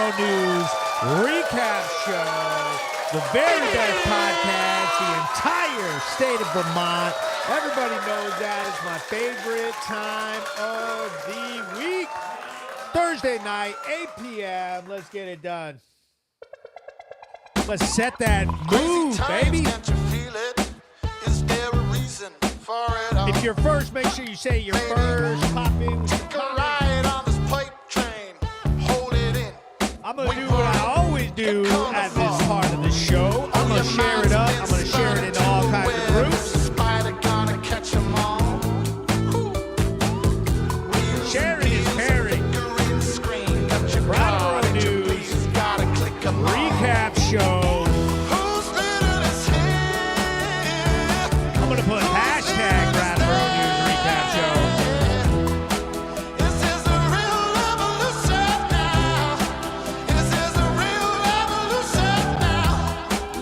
Brattleboro News Recap Show, the very best podcast, the entire state of Vermont. Everybody knows that is my favorite time of the week. Thursday night, 8 p.m. Let's get it done. Let's set that mood, baby. If you're first, make sure you say you're first. Pop in. I'm going to do what I always do at this part of the show. I'm going to share it up. I'm going to share it into all kinds of groups. Sharing is caring. Brattleboro News Recap Show. I'm going to put hashtag Brattleboro News Recap Show.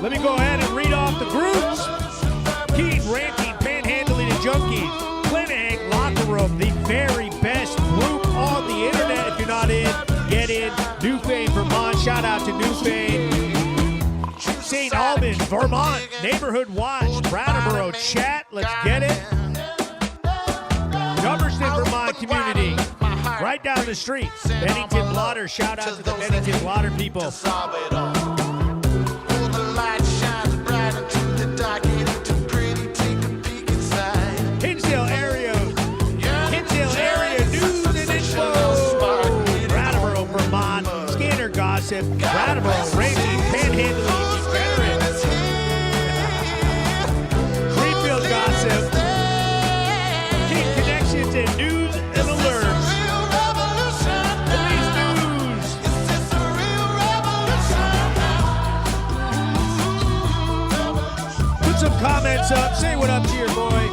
Let me go ahead and read off the groups. Keith, Ranting, Panhandling, and Junkies. Clinic, Locker Room, the very best group on the internet. If you're not in, get in. Newfane, Vermont. Shout out to Newfane. St. Albans, Vermont. Neighborhood Watch. Brattleboro Chat. Let's get it. Dummerston, Vermont Community. Right down the street. Bennington Blotter. Shout out to the Bennington Blotter people. Hinsdale area news and info. Brattleboro, Vermont. Scanner gossip. Brattleboro, Ranking, Panhandling, Degenerates. Greenfield gossip. King connections and news and alerts. Police news. Put some comments up. Say what up to your boy.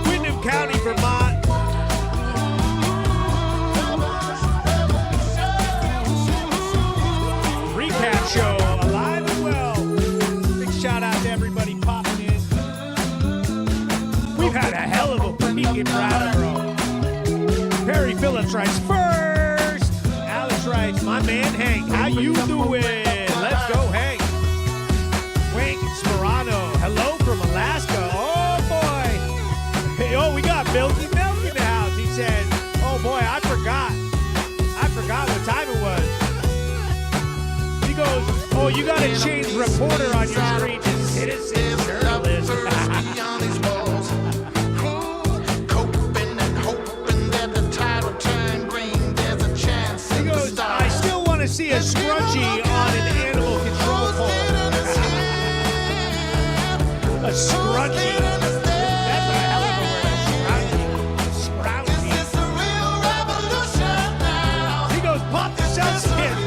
Windham County, Vermont. Recap show, alive and well. Big shout out to everybody popping in. We've had a hell of a week in Brattleboro. Perry Phillips writes first. Alex writes, my man Hank, how you doing? Let's go, Hank. Wayne Sperano, hello from Alaska. Oh boy. Hey, oh, we got Milky Milk in the house. He said, oh boy, I forgot what time it was. He goes, oh, you got to change reporter on your screen to citizen journalist. He goes, I still want to see a scrunchie on an animal control pole. A scrunchie. That's a hell of a word. Scrunchie. He goes, pop the substance.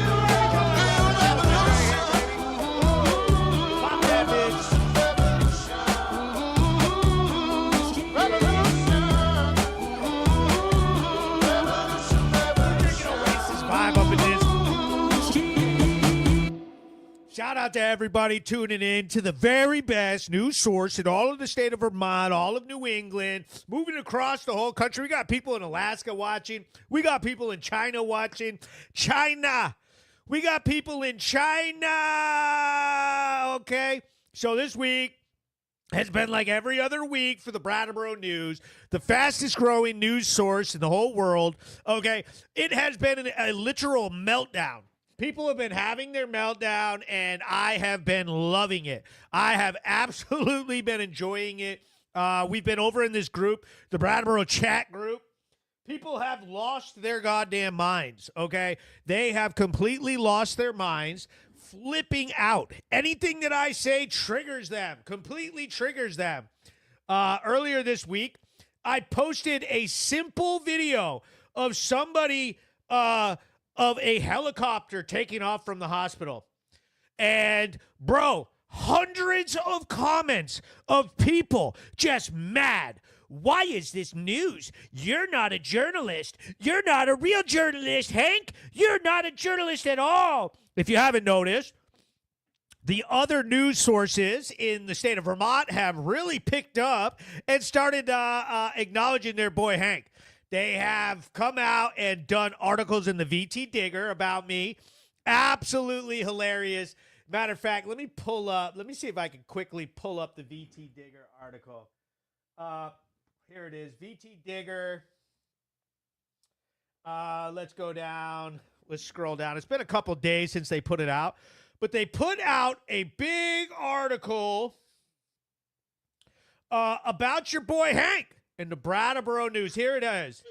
Pop that bitch. Drinking Oasis vibe up in this. Shout out to everybody tuning in to the very best news source in all of the state of Vermont, all of New England, moving across the whole country. We got people in Alaska watching. We got people in China watching. We got people in China. Okay. So this week has been like every other week for the Brattleboro News, the fastest growing news source in the whole world. Okay. It has been a literal meltdown. People have been having their meltdown, and I have been loving it. I have absolutely been enjoying it. We've been over in this group, the Brattleboro chat group. People have lost their goddamn minds, okay? They have completely lost their minds, flipping out. Anything that I say triggers them, completely triggers them. Earlier this week, I posted a simple video of somebody of a helicopter taking off from the hospital. And, bro, hundreds of comments of people just mad. Why is this news? You're not a journalist. You're not a real journalist, Hank. You're not a journalist at all. If you haven't noticed, the other news sources in the state of Vermont have really picked up and started acknowledging their boy Hank. They have come out and done articles in the VT Digger about me. Absolutely hilarious. Matter of fact, let me see if I can quickly pull up the VT Digger article. Here it is, VT Digger. Let's go down. Let's scroll down. It's been a couple days since they put it out, but they put out a big article about your boy Hank in the Brattleboro News. Here it is.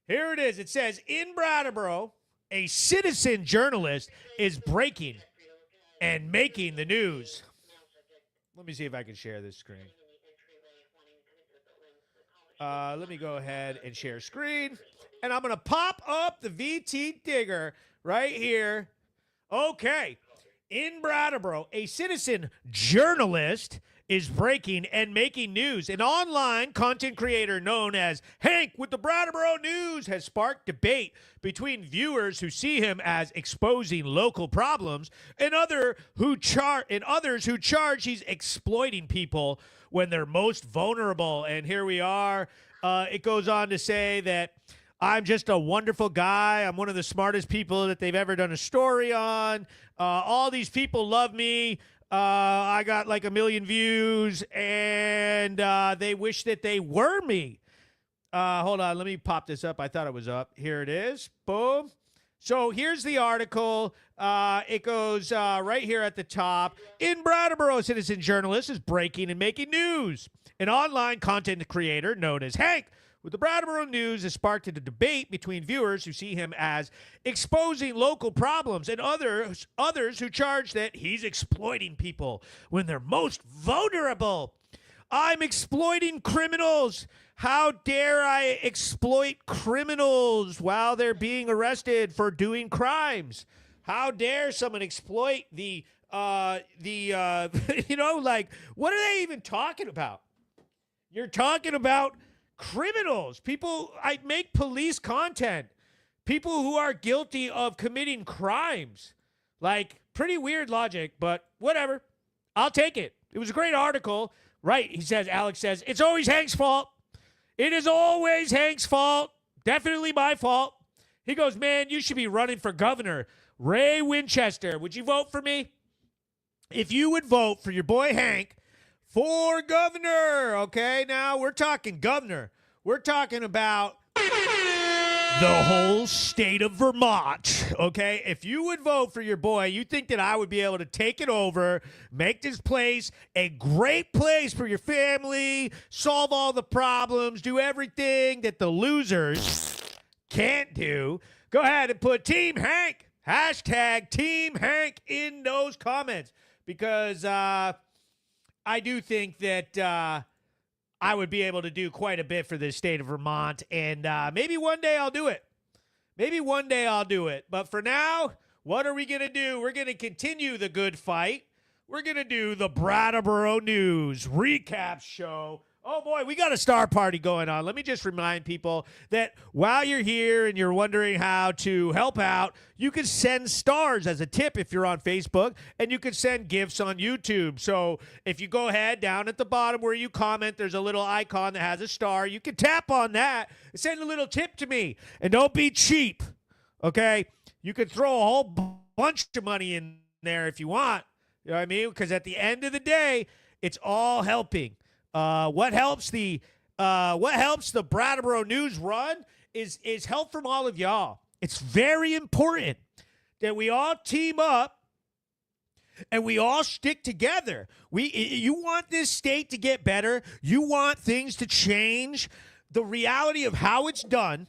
Here it is. It says, in Brattleboro, a citizen journalist is breaking and making the news. Let me see if I can share this screen. Let me go ahead and share screen. And I'm going to pop up the VT Digger right here. Okay. In Brattleboro, a citizen journalist is breaking and making news. An online content creator known as Hank with the Brattleboro News has sparked debate between viewers who see him as exposing local problems and others who charge he's exploiting people when they're most vulnerable. And here we are. It goes on to say that I'm just a wonderful guy. I'm one of the smartest people that they've ever done a story on. All these people love me. I got like 1 million views, and they wish that they were me. Hold on. Let me pop this up. I thought it was up. Here it is. Boom. So here's the article. It goes right here at the top. In Brattleboro, a citizen journalist is breaking and making news. An online content creator known as Hank with the Brattleboro News has sparked a debate between viewers who see him as exposing local problems and others who charge that he's exploiting people when they're most vulnerable. I'm exploiting criminals. How dare I exploit criminals while they're being arrested for doing crimes? How dare someone exploit the you know, like, what are they even talking about? You're talking about criminals. People, I make police content. People who are guilty of committing crimes. Like, pretty weird logic, but whatever. I'll take it. It was a great article. Right, he says, Alex says, it's always Hank's fault. It is always Hank's fault. Definitely my fault. He goes, man, you should be running for governor. Ray Winchester, would you vote for me? If you would vote for your boy Hank for governor, okay? Now, we're talking governor. We're talking about the whole state of Vermont, okay? If you would vote for your boy, you think that I would be able to take it over, make this place a great place for your family, solve all the problems, do everything that the losers can't do. Go ahead and put Team Hank, hashtag Team Hank in those comments, because I do think that I would be able to do quite a bit for the state of Vermont, and maybe one day I'll do it. Maybe one day I'll do it. But for now, what are we going to do? We're going to continue the good fight. We're going to do the Brattleboro News Recap Show. Oh, boy, we got a star party going on. Let me just remind people that while you're here and you're wondering how to help out, you can send stars as a tip if you're on Facebook, and you can send gifts on YouTube. So if you go ahead down at the bottom where you comment, there's a little icon that has a star. You can tap on that and send a little tip to me. And don't be cheap, okay? You can throw a whole bunch of money in there if you want. You know what I mean? Because at the end of the day, it's all helping. What helps the Brattleboro News run is help from all of y'all. It's very important that we all team up and we all stick together. You want this state to get better. You want things to change. The reality of how it's done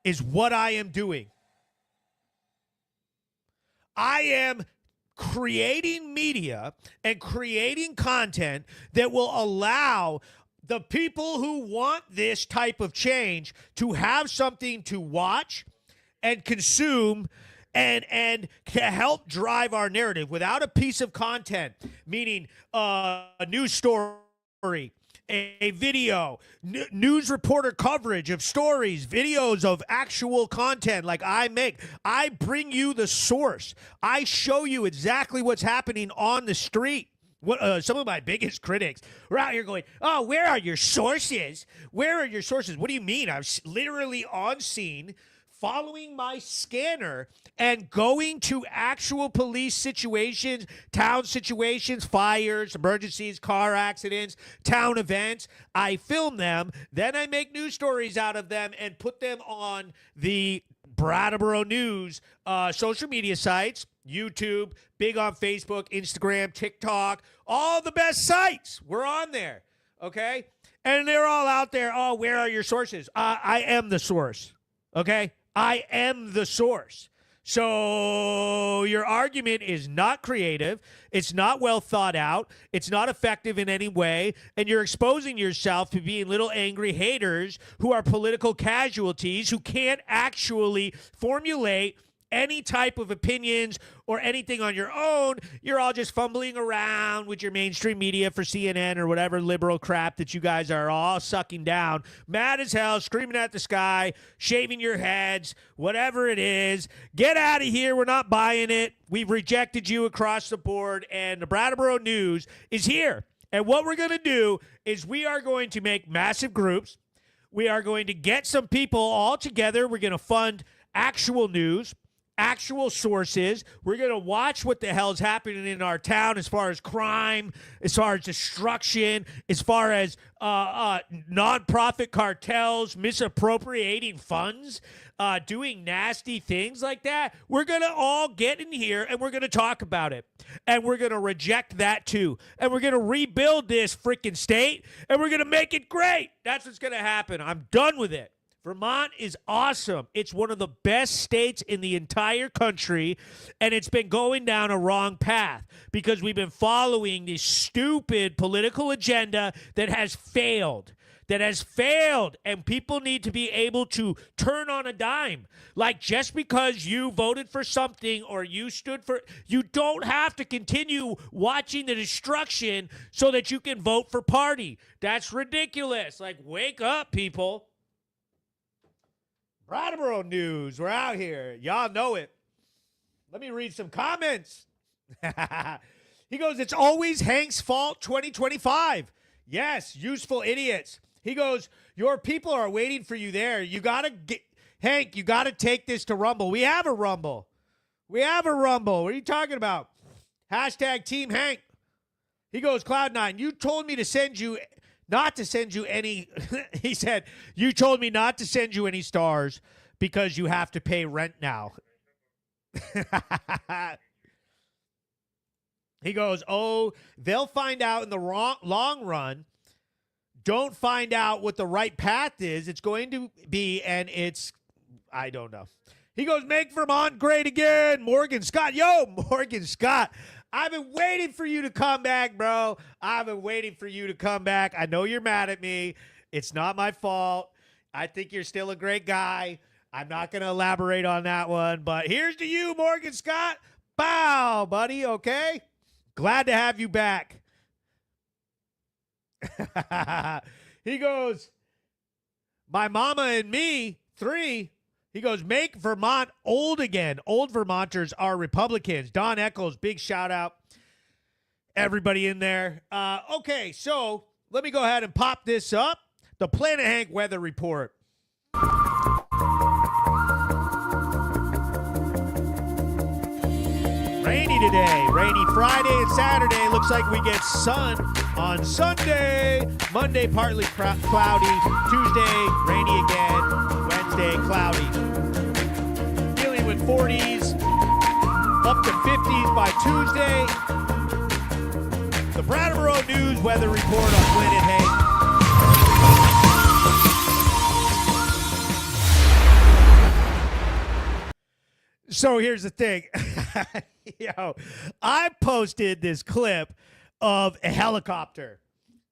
is what I am doing. I am creating media and creating content that will allow the people who want this type of change to have something to watch and consume and to help drive our narrative without a piece of content, meaning a news story, a video, news reporter coverage of stories, videos of actual content like I make. I bring you the source. I show you exactly what's happening on the street. Some of my biggest critics were out here going, oh, where are your sources? Where are your sources? What do you mean? I was literally on scene following my scanner and going to actual police situations, town situations, fires, emergencies, car accidents, town events. I film them, then I make news stories out of them and put them on the Brattleboro News social media sites, YouTube, big on Facebook, Instagram, TikTok, all the best sites. We're on there, okay? And they're all out there. Oh, where are your sources? I am the source, okay? I am the source. So your argument is not creative. It's not well thought out. It's not effective in any way. And you're exposing yourself to being little angry haters who are political casualties who can't actually formulate any type of opinions or anything on your own. You're all just fumbling around with your mainstream media for CNN or whatever liberal crap that you guys are all sucking down. Mad as hell, screaming at the sky, shaving your heads, whatever it is. Get out of here. We're not buying it. We've rejected you across the board, and the Brattleboro News is here. And what we're going to do is we are going to make massive groups. We are going to get some people all together. We're going to fund actual news, actual sources. We're going to watch what the hell's happening in our town as far as crime, as far as destruction, as far as nonprofit cartels misappropriating funds, doing nasty things like that. We're going to all get in here and we're going to talk about it. And we're going to reject that too. And we're going to rebuild this freaking state and we're going to make it great. That's what's going to happen. I'm done with it. Vermont is awesome. It's one of the best states in the entire country, and it's been going down a wrong path because we've been following this stupid political agenda that has failed. And people need to be able to turn on a dime. Like, just because you voted for something or you stood for, you don't have to continue watching the destruction so that you can vote for party. That's ridiculous. Like, wake up, people. Brattleboro News, we're out here. Y'all know it. Let me read some comments. He goes, it's always Hank's fault 2025. Yes, useful idiots. He goes, your people are waiting for you there. You got to get, Hank, you got to take this to Rumble. We have a Rumble. What are you talking about? Hashtag Team Hank. He goes, Cloud9, you told me to send you not to send you any, he said, you told me not to send you any stars because you have to pay rent now. He goes, oh, they'll find out in the long run. Don't find out what the right path is. It's going to be, and it's, I don't know. He goes, make Vermont great again. Morgan Scott. Yo, Morgan Scott. I've been waiting for you to come back, bro. I've been waiting for you to come back. I know you're mad at me. It's not my fault. I think you're still a great guy. I'm not going to elaborate on that one. But here's to you, Morgan Scott. Bow, buddy, okay? Glad to have you back. He goes, my mama and me, 3. He goes, make Vermont old again. Old Vermonters are Republicans. Don Eccles, big shout out. Everybody in there. Okay, so let me go ahead and pop this up. The Planet Hank weather report. Rainy today. Rainy Friday and Saturday. Looks like we get sun on Sunday. Monday, partly cloudy. Tuesday, rainy again. Wednesday, cloudy. Feeling with 40s, up to 50s by Tuesday. The Brattleboro News weather report on Planet Hank. So here's the thing. Yo, I posted this clip of a helicopter.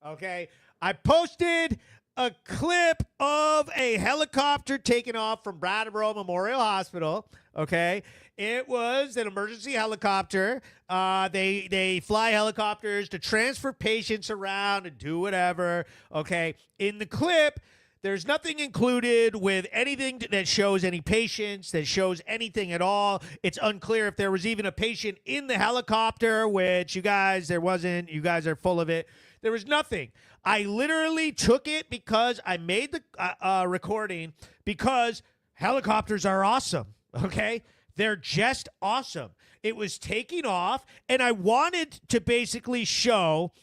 Okay? I posted a clip of a helicopter taking off from Brattleboro Memorial Hospital. Okay? It was an emergency helicopter. They fly helicopters to transfer patients around and do whatever. Okay? In the clip, there's nothing included with anything that shows any patients, that shows anything at all. It's unclear if there was even a patient in the helicopter, which there wasn't. You guys are full of it. There was nothing. I literally took it because I made the recording because Helicopters are awesome, okay? They're just awesome. It was taking off, and I wanted to basically show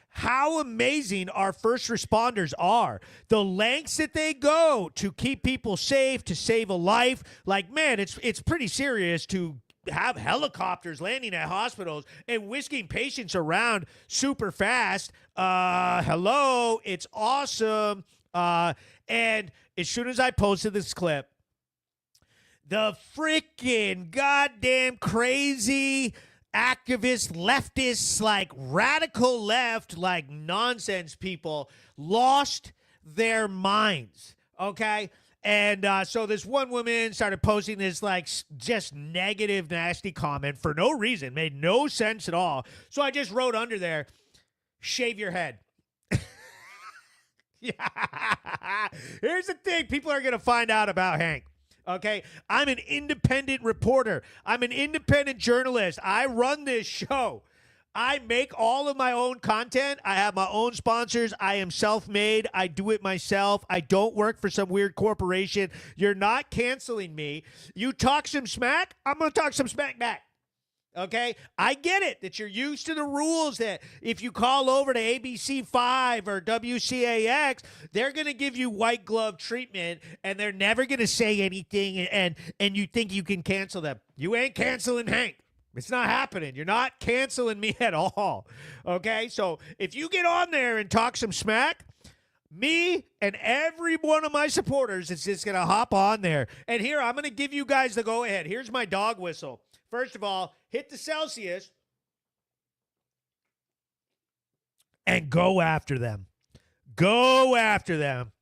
how amazing our first responders are. The lengths that they go to keep people safe, to save a life. Like, man, it's pretty serious to have helicopters landing at hospitals and whisking patients around super fast. Hello, it's awesome. And as soon as I posted this clip, the freaking goddamn crazy activists, leftists, like radical left, like nonsense people lost their minds, okay? And so this one woman started posting this like just negative, nasty comment for no reason, made no sense at all. So I just wrote under there, shave your head. Yeah. Here's the thing people are going to find out about Hank. Okay, I'm an independent reporter. I'm an independent journalist. I run this show. I make all of my own content. I have my own sponsors. I am self-made. I do it myself. I don't work for some weird corporation. You're not canceling me. You talk some smack, I'm going to talk some smack back. Okay, I get it that you're used to the rules that if you call over to ABC5 or WCAX, they're going to give you white glove treatment and they're never going to say anything and you think you can cancel them. You ain't canceling Hank. It's not happening. You're not canceling me at all. Okay, so if you get on there and talk some smack, me and every one of my supporters is just going to hop on there. And here, I'm going to give you guys the go-ahead. Here's my dog whistle. First of all, hit the Celsius and go after them. Go after them.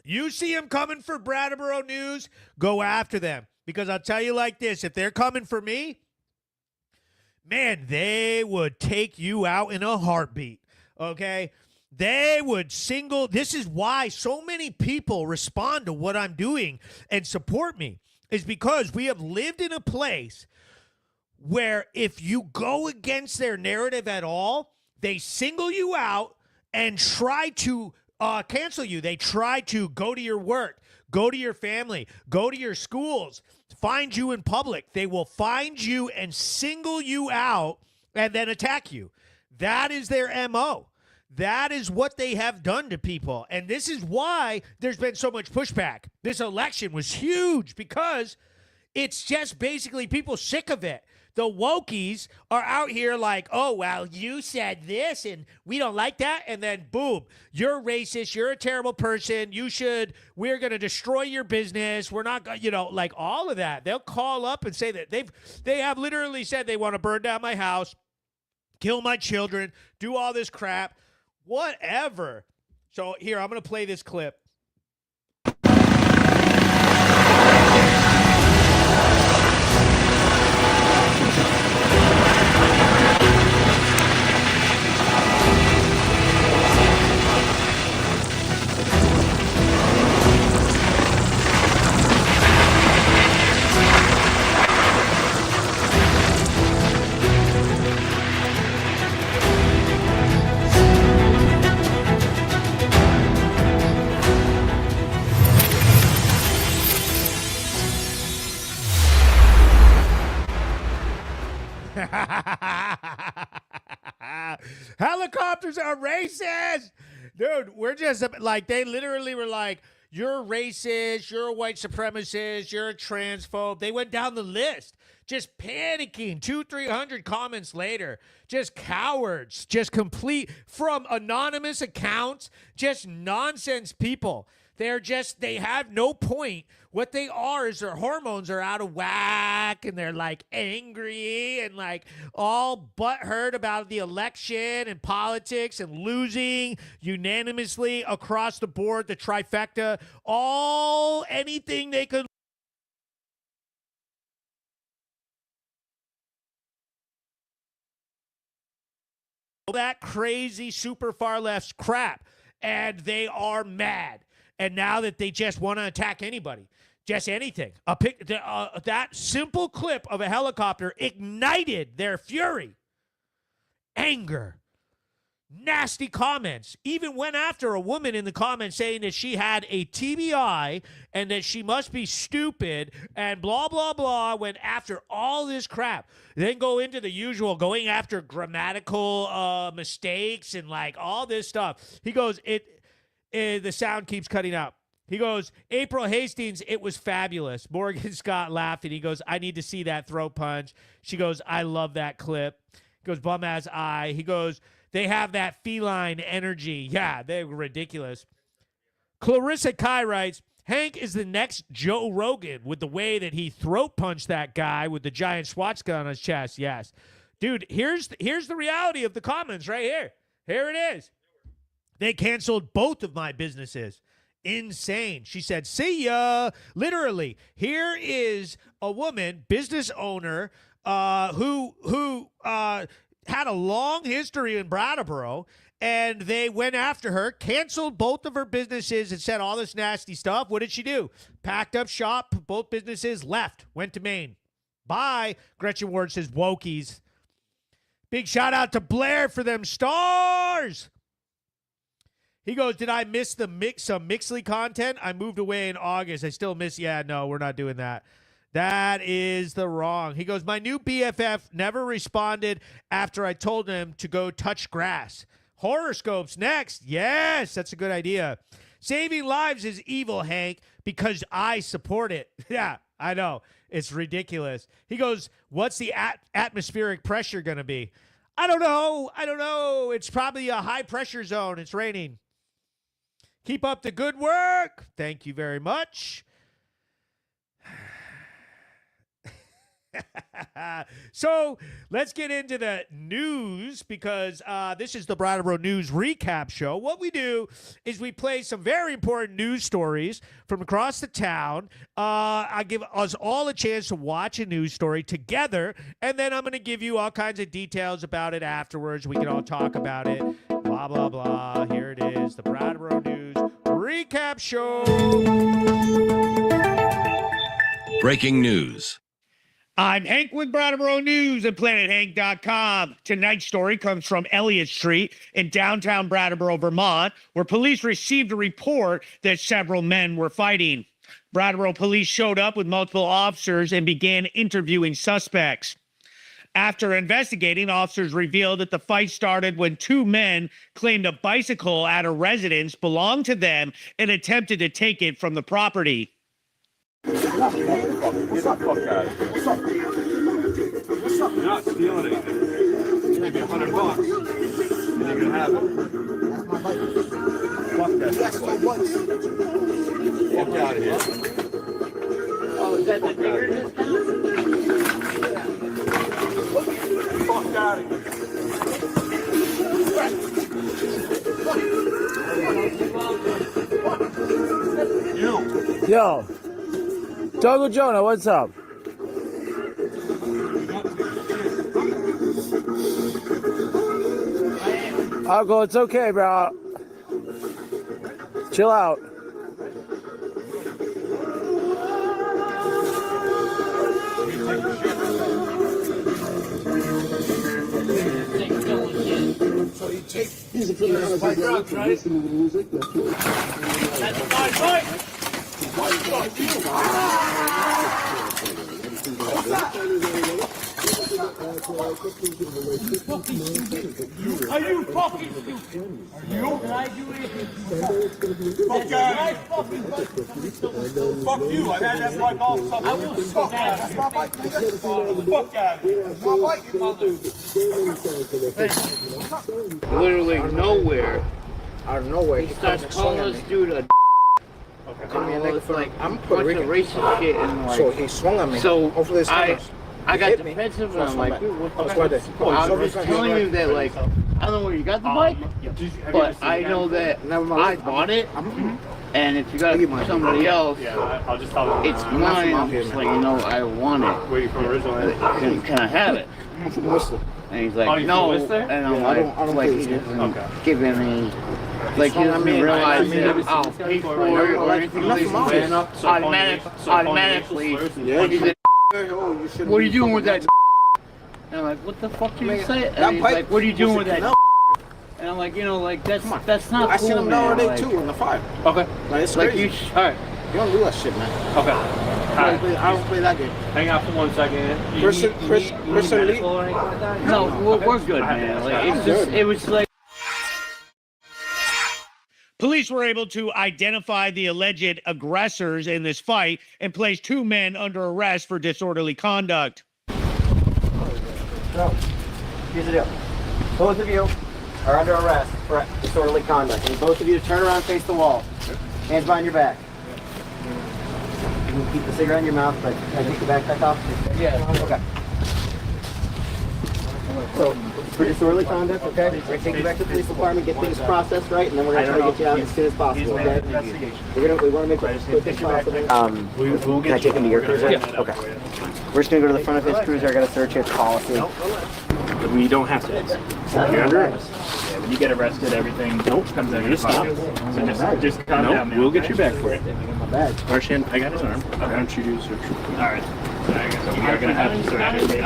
You see them coming for Brattleboro News, go after them. Because I'll tell you like this, if they're coming for me, man, they would take you out in a heartbeat, okay? They would this is why so many people respond to what I'm doing and support me, is because we have lived in a place where if you go against their narrative at all, they single you out and try to cancel you. They try to go to your work, go to your family, go to your schools, find you in public. They will find you and single you out and then attack you. That is their MO. That is what they have done to people. And this is why there's been so much pushback. This election was huge because it's just basically people sick of it. The wokies are out here like, oh, well, you said this and we don't like that. And then boom, you're racist. You're a terrible person. We're going to destroy your business. We're not going to, like all of that. They'll call up and say that they have literally said they want to burn down my house, kill my children, do all this crap, whatever. So here, I'm going to play this clip. Helicopters are racist. Dude, we're just like, they literally were like, you're racist, you're a white supremacist, you're a transphobe. They went down the list, just panicking. 200-300 comments later, just cowards, just complete from anonymous accounts, just nonsense people. They have no point. What they are is their hormones are out of whack and they're like angry and like all butthurt about the election and politics and losing unanimously across the board, the trifecta, anything they could. That crazy super far left crap. And they are mad. And now that they just want to attack anybody, just anything. That simple clip of a helicopter ignited their fury, anger, nasty comments. Even went after a woman in the comments saying that she had a TBI and that she must be stupid and blah, blah, blah. Went after all this crap. Then go into the usual going after grammatical mistakes and like all this stuff. He goes, the sound keeps cutting out. He goes, April Hastings, it was fabulous. Morgan Scott laughing. He goes, I need to see that throat punch. She goes, I love that clip. He goes, bum ass eye. He goes, they have that feline energy. Yeah, they're ridiculous. Clarissa Kai writes, Hank is the next Joe Rogan with the way that he throat punched that guy with the giant swastika on his chest. Yes. Dude, here's the reality of the comments right here. Here it is. They canceled both of my businesses. Insane. She said, see ya. Literally, here is a woman, business owner, who had a long history in Brattleboro, and they went after her, canceled both of her businesses, and said all this nasty stuff. What did she do? Packed up shop, both businesses, left, went to Maine. Bye. Gretchen Ward says, wokies. Big shout out to Blair for them stars. He goes, did I miss some Mixley content? I moved away in August. I still miss, yeah, no, we're not doing that. That is the wrong. He goes, my new BFF never responded after I told him to go touch grass. Horoscopes next. Yes, that's a good idea. Saving lives is evil, Hank, because I support it. Yeah, I know. It's ridiculous. He goes, what's the atmospheric pressure going to be? I don't know. It's probably a high pressure zone. It's raining. Keep up the good work. Thank you very much. So let's get into the news because this is the Brattleboro News Recap Show. What we do is we play some very important news stories from across the town. I give us all a chance to watch a news story together, and then I'm going to give you all kinds of details about it afterwards. We can all talk about it. Blah, blah, blah. Here it is, the Brattleboro News Recap Show. Breaking news. I'm Hank with Brattleboro News and PlanetHank.com. Tonight's story comes from Elliott Street in downtown Brattleboro, Vermont, where police received a report that several men were fighting. Brattleboro police showed up with multiple officers and began interviewing suspects. After investigating, officers revealed that the fight started when two men claimed a bicycle at a residence belonged to them and attempted to take it from the property. What's up, fuck guy? What's up? You're not stealing anything. Maybe $100. And you're gonna have it. That's my bike. Fuck that. That's my bike. Fuck out of here. Oh, is that the bigger discount? Fuck out of here. You. Yo. Doggo Jonah, what's up? Uncle, it's okay, bro. Chill out. So you take he's a pretty nice bike out, right? Listening to the music. That's my bike. Are you fucking stupid? Are you? Did I do anything? Fuck you. I've had that bike all summer. I will fuck out. That's my bike. Fuck out. That's my bike, you mother. Literally nowhere. Out of nowhere, He starts calling us dude a it's like I'm a Puerto bunch of Rican. racist shit and like. So he swung at me. So hopefully it's I got hit me. defensive and So I'm like, back. dude, what the That's why they- fuck? I was just telling you that like, I don't know where you got the bike, but I know that Never mind. I bought it, and if you got it from somebody else, I'll just tell it's mine. I'm just like, you know, I want it. Where you from originally? Can I have it? I'm from Whistler. And he's Oh, like, you no. from Whistler? And I'm Yeah, I don't like, pay he this doesn't Okay. give any. Like he doesn't realize that I'll pay for it or anything like that. Automatically. Yeah. He's like, You shouldn't what are you be doing with that? fucking And I'm like, what the fuck do you Man, say? that And he's pipe like, what are you doing with that? And I'm like, you know, like that's not I cool, seen him man. nowadays Like, too in the 5. Okay. Like, it's Like crazy. all right. You don't do that shit, man. Okay. I don't play that game. Hang out for 1 second. Personally, No, we're good, man. Like it was like. Police were able to identify the alleged aggressors in this fight and place 2 men under arrest for disorderly conduct. So, here's the deal. Both of you are under arrest for disorderly conduct. I need both of you to turn around and face the wall. Hands behind your back. You can keep the cigarette in your mouth, but can I take the backpack off? Yeah. Okay. So, for disorderly conduct, okay? We're going to take you back to the police department, get things processed right, and then we're going to try to get you out as soon as possible, okay? We want to make it as quick as possible. Can I take him to your cruiser? Yeah. Okay. We're just going to go to the front of his cruiser. I got to search his policy. We don't have to. You're under arrest. Yeah, when you get arrested, everything comes out of your pocket. So just calm down, man. We'll get you back for it. My bag. Marshan, I got his arm. Why don't you do a search? All right. You're going to have to search it.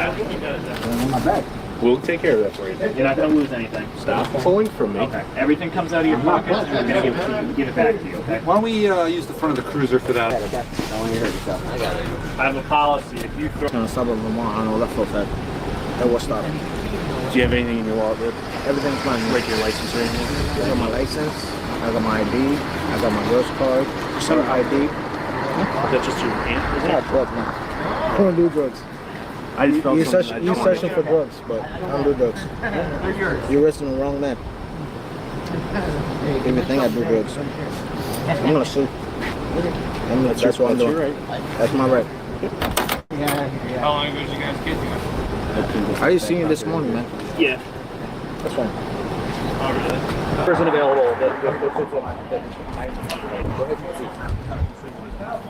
My bag. We'll take care of that for you. You're not going to lose anything. Stop pulling from me. Okay. Everything comes out of your pocket. We're going to give it back to you, okay? Why don't we use the front of the cruiser for that? Okay. Don't want you to hurt yourself. I got it. I have a policy. If you throw... No, suburb of Vermont. I know that for a fact. That was stopped. Do you have anything in your wallet, dude? Everything's fine. Like your license or anything? I got my license. I got my ID. I got my girl's card. Her ID. That's just your hand? I'm not drugs, man. I don't do drugs. I just felt You something. searching for drugs, but I don't do drugs. You're arresting the wrong man. You even think I do drugs. I'm gonna sue. That's what I'm doing. Right. That's my right. How long ago did you guys get together? I just seen you this morning, man. Yeah. That's fine. Oh, really? Person available.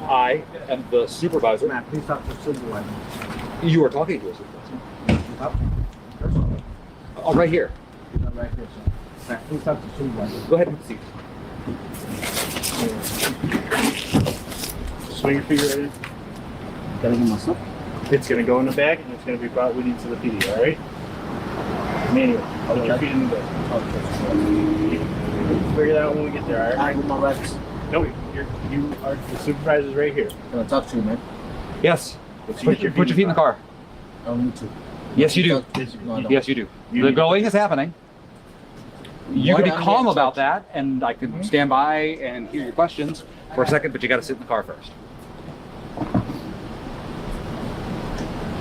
I am the supervisor. Matt, please talk to the supervisor. You are talking to a supervisor. Oh, right here. Right here, sir. Matt, please talk to the supervisor. Go ahead and have a seat. Swing your finger right in. Gotta get my stuff. It's going to go in the bag and it's going to be brought with you to the PD, all right? Manual. Put your feet in the bag. Figure that out when we get there, all I right? with my reps. No, you are the supervisor's right here. I'm gonna talk to you, man. Yes. Let's Put get your feet in the car. I don't need to. Yes, you do. No, I don't. Yes, you do. You The need- going is happening. You Why can be not calm get about touched? that, and I can stand by and hear your questions for a second, but you got to sit in the car first.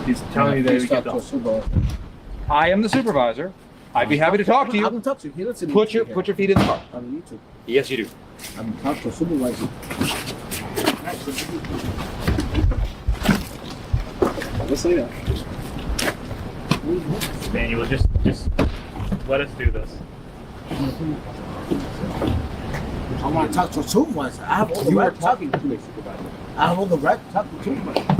He's telling you that Please we talk get to a the... supervisor. I am the supervisor. I'd be happy to talk to I you. can talk to you. He doesn't Put need your to put your feet in the car. I don't need to. Yes, you do. I can talk to a supervisor. Listen to that. Manual, just let us do this. I want to talk to a supervisor. I have all the right to talk to a supervisor. I have all the right to talk to a supervisor.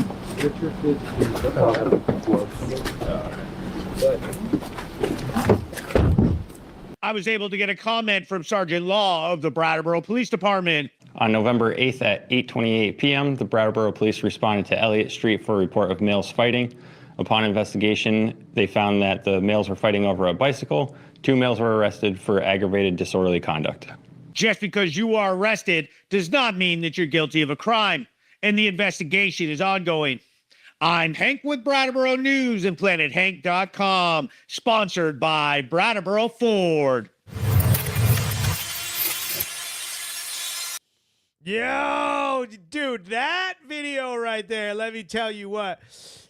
I was able to get a comment from Sergeant Law of the Brattleboro Police Department. On November 8th at 8:28 p.m., the Brattleboro Police responded to Elliott Street for a report of males fighting. Upon investigation, they found that the males were fighting over a bicycle. 2 males were arrested for aggravated disorderly conduct. Just because you are arrested does not mean that you're guilty of a crime, and the investigation is ongoing. I'm Hank with Brattleboro News and PlanetHank.com, sponsored by Brattleboro Ford. Yo, dude, that video right there, let me tell you what.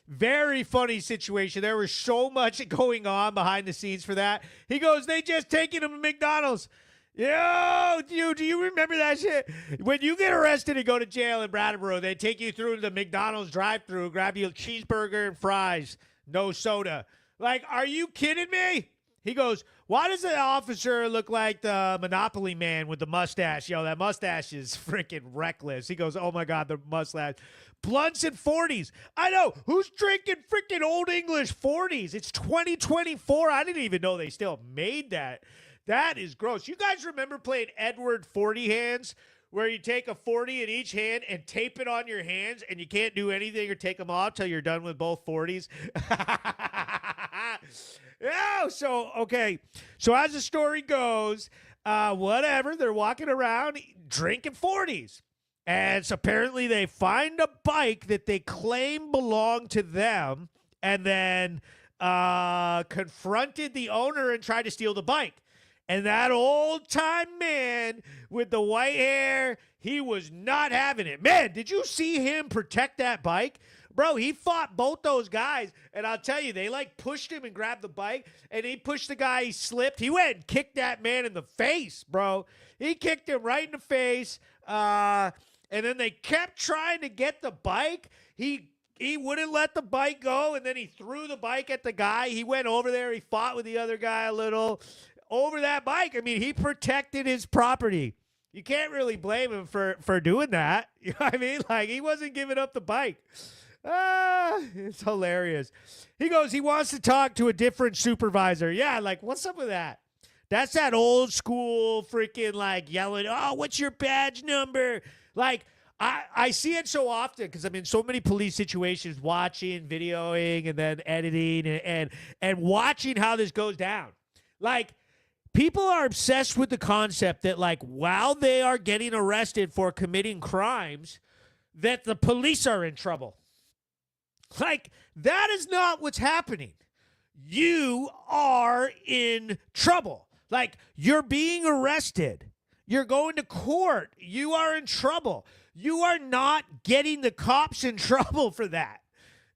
Very funny situation. There was so much going on behind the scenes for that. He goes, they just taking him to McDonald's. Yo, dude, do you remember that shit? When you get arrested and go to jail in Brattleboro, they take you through the McDonald's drive-thru, grab you a cheeseburger and fries, no soda. Like, are you kidding me? He goes, why does the officer look like the Monopoly man with the mustache? Yo, that mustache is freaking reckless. He goes, oh, my God, the mustache. Blunts and 40s. I know. Who's drinking freaking Old English 40s? It's 2024. I didn't even know they still made that. That is gross. You guys remember playing Edward 40 hands, where you take a 40 in each hand and tape it on your hands, and you can't do anything or take them off till you're done with both 40s? Yeah, so, okay. So as the story goes, whatever, they're walking around drinking 40s. And so apparently they find a bike that they claim belonged to them and then confronted the owner and tried to steal the bike. And that old-time man with the white hair, he was not having it. Man, did you see him protect that bike? Bro, he fought both those guys, and I'll tell you, they, like, pushed him and grabbed the bike, and he pushed the guy, he slipped. He went and kicked that man in the face, bro. He kicked him right in the face, and then they kept trying to get the bike. He wouldn't let the bike go, and then he threw the bike at the guy. He went over there. He fought with the other guy a little over that bike. I mean, he protected his property. You can't really blame him for doing that. You know what I mean? Like, he wasn't giving up the bike. It's hilarious. He goes, he wants to talk to a different supervisor. Yeah, like, what's up with that? That's that old school freaking, like, yelling, oh, what's your badge number? Like, I see it so often because I'm in so many police situations watching, videoing, and then editing and watching how this goes down. Like, people are obsessed with the concept that, like, while they are getting arrested for committing crimes, that the police are in trouble. Like, that is not what's happening. You are in trouble. Like, you're being arrested. You're going to court. You are in trouble. You are not getting the cops in trouble for that.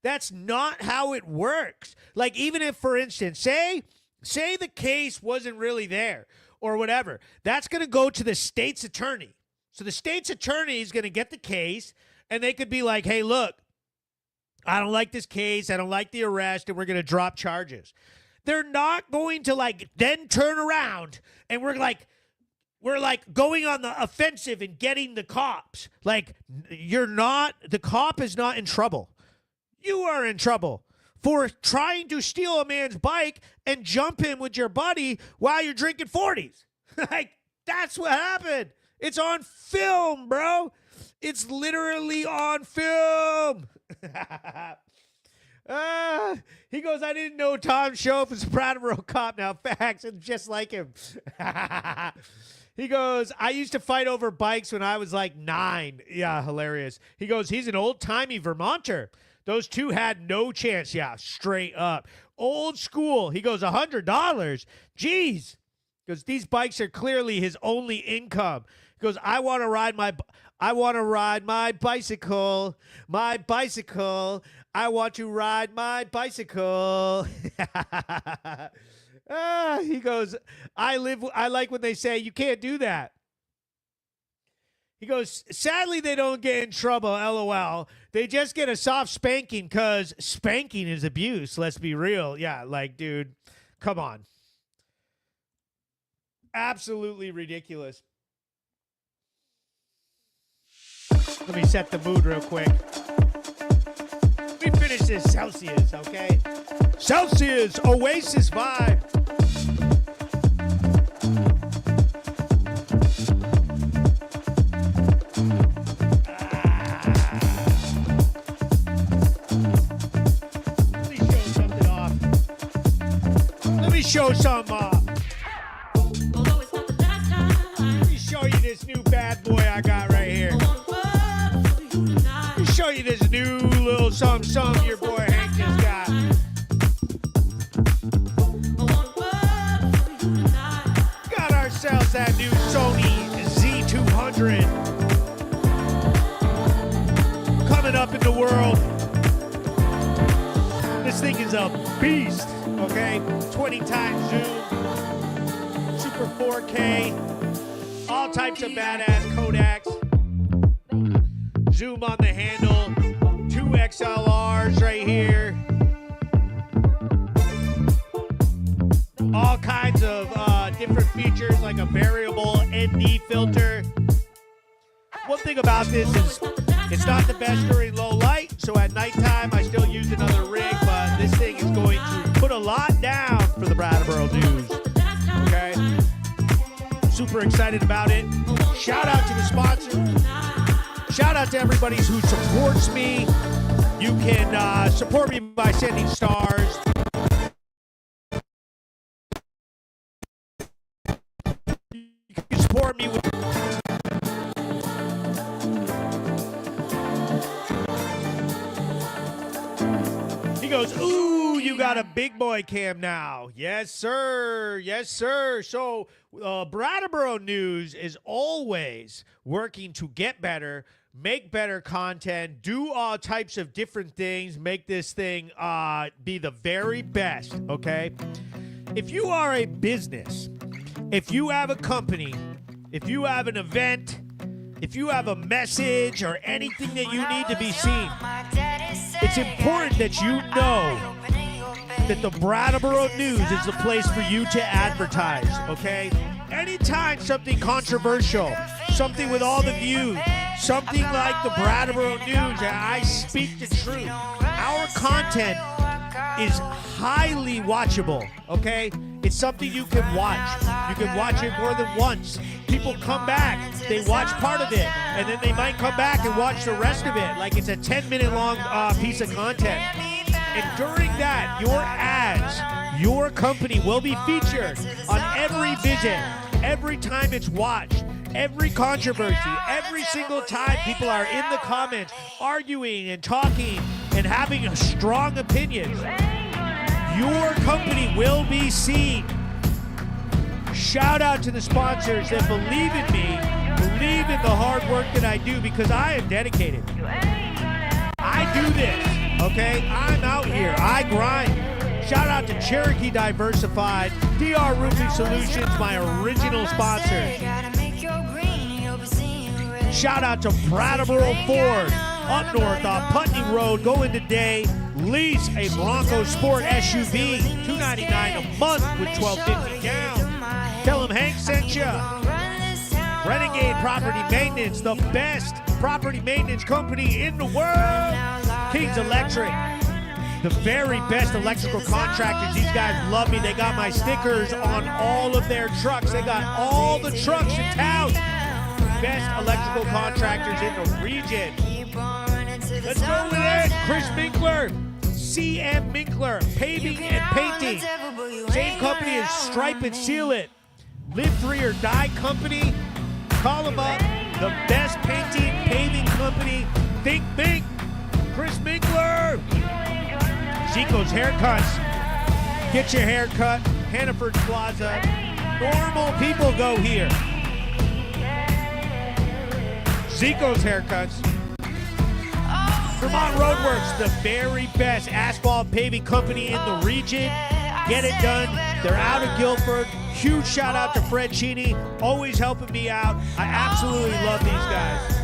That's not how it works. Like, even if, for instance, say the case wasn't really there or whatever, that's going to go to the state's attorney. So the state's attorney is going to get the case, and they could be like, hey, look, I don't like this case. I don't like the arrest, and we're going to drop charges. They're not going to, like, then turn around, and we're like going on the offensive and getting the cops. Like, the cop is not in trouble. You are in trouble for trying to steal a man's bike and jump him with your buddy while you're drinking 40s. Like, that's what happened. It's on film, bro. It's literally on film. He goes, I didn't know Tom Schoaf was a Brattleboro cop. Now, facts, and just like him. He goes, I used to fight over bikes when I was like 9. Yeah, hilarious. He goes, he's an old-timey Vermonter. Those two had no chance. Yeah, straight up. Old school. He goes, $100. Jeez. Because these bikes are clearly his only income. He goes, I want to ride my bicycle. My bicycle. I want to ride my bicycle. He goes, I like when they say you can't do that. He goes, sadly, they don't get in trouble, LOL. They just get a soft spanking because spanking is abuse. Let's be real. Yeah, like, dude, come on. Absolutely ridiculous. Let me set the mood real quick. Let me finish this Celsius, okay? Celsius Oasis vibe. Let me show something off. Let me show some let me show you this new bad boy I got right here. Let me show you this new little something your boy Hank just got. Got ourselves that new Sony Z200 coming up in the world. This thing is a beast, okay? 20 times zoom, super 4K, all types of badass Kodaks. Zoom on the handle, 2 XLRs right here. All kinds of different features like a variable ND filter. One thing about this is it's not the best during low light, so at nighttime I still use another rig, but this thing is going to put a lot down for the Brattleboro News. Okay? Super excited about it. Shout out to the sponsor. Shout out to everybody who supports me. You can support me by sending stars. goes, ooh, you got a big boy cam now. Yes, sir. Yes, sir. So Brattleboro News is always working to get better, make better content, do all types of different things, make this thing be the very best, okay? If you are a business, if you have a company, if you have an event, if you have a message or anything that you need to be seen, it's important that you know that the Brattleboro News is the place for you to advertise, okay? Anytime something controversial, something with all the views, something like the Brattleboro News, and I speak the truth, our content is highly watchable, okay? It's something you can watch. You can watch it more than once. People come back, they watch part of it, and then they might come back and watch the rest of it, like it's a 10-minute long piece of content. And during that, your ads, your company will be featured on every visit, every time it's watched, every controversy, every single time people are in the comments arguing and talking and having a strong opinion. Your company will be seen. Shout out to the sponsors that believe in me, believe in the hard work that I do, because I am dedicated. I do this, okay? I'm out here. I grind. Shout out to Cherokee Diversified, DR Roofing Solutions, my original sponsors. Shout out to Brattleboro Ford, up north on Putney Road, going today. Lease a Bronco Sport SUV, $299 a month with $1,250 down. Tell them Hank sent you. Renegade Property Maintenance, the best property maintenance company in the world. Kings Electric, the very best electrical contractors. These guys love me. They got my stickers on all of their trucks. They got all the trucks in town. Best electrical contractors in the region. Let's go with it. Chris Minkler, CM Minkler, Paving and Painting. Same company as Stripe and Seal It. Live Free or Die Company. Call them up. The best painting, paving company. Think Mink. Chris Minkler. Zico's Haircuts. Get your hair cut. Hannaford Plaza. Normal people go here. Zico's Haircuts. Vermont Roadworks, the very best asphalt paving company in the region. Get it done. They're out of Guilford. Huge shout out to Fred Cheney, always helping me out. I absolutely love these guys.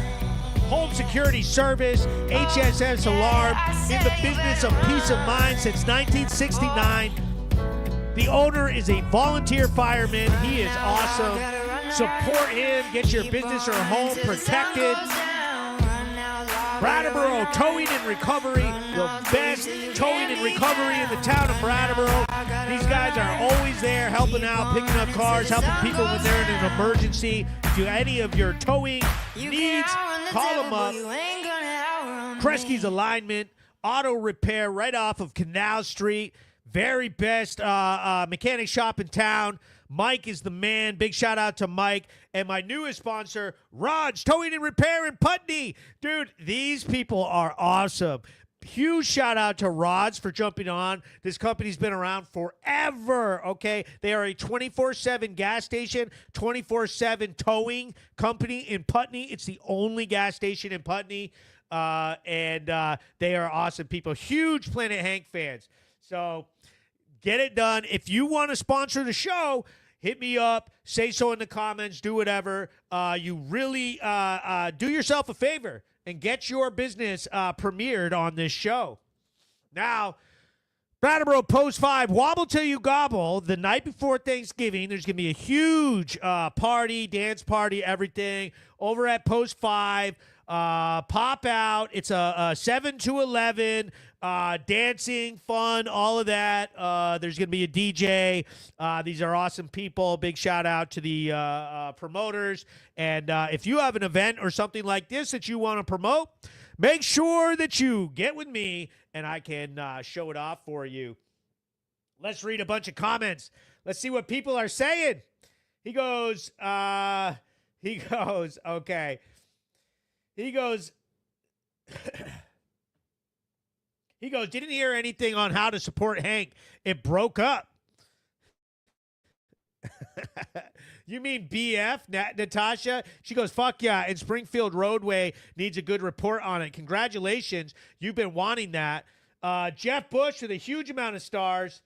Home Security Service, HSS Alarm, in the business of peace of mind since 1969. The owner is a volunteer fireman. He is awesome. Support him. Get your business or home protected. Brattleboro Towing and Recovery, the best towing and recovery in the town of Brattleboro. These guys are always there helping out, picking up cars, helping people when they're in an emergency. If you have any of your towing needs, call them up. Kresge's Alignment, auto repair right off of Canal Street. Very best mechanic shop in town. Mike is the man. Big shout out to Mike. And my newest sponsor, Raj Towing and Repair in Putney. Dude, these people are awesome. Huge shout out to Rods for jumping on. This company's been around forever, okay? They are a 24/7 gas station, 24/7 towing company in Putney. It's the only gas station in Putney. And they are awesome people. Huge Planet Hank fans. So get it done. If you want to sponsor the show, hit me up. Say so in the comments. Do whatever. You really do yourself a favor and get your business premiered on this show. Now, Brattleboro Post 5, Wobble Till You Gobble, the night before Thanksgiving. There's going to be a huge party, dance party, everything over at Post 5. Pop out. It's a 7 to 11, dancing, fun, all of that. There's going to be a DJ. These are awesome people. Big shout out to the promoters. And if you have an event or something like this that you want to promote, make sure that you get with me and I can show it off for you. Let's read a bunch of comments. Let's see what people are saying. He goes, okay. He goes, He goes, didn't hear anything on how to support Hank. It broke up. You mean BF, Natasha? She goes, fuck yeah, and Springfield Roadway needs a good report on it. Congratulations. You've been wanting that. Jeff Bush with a huge amount of stars.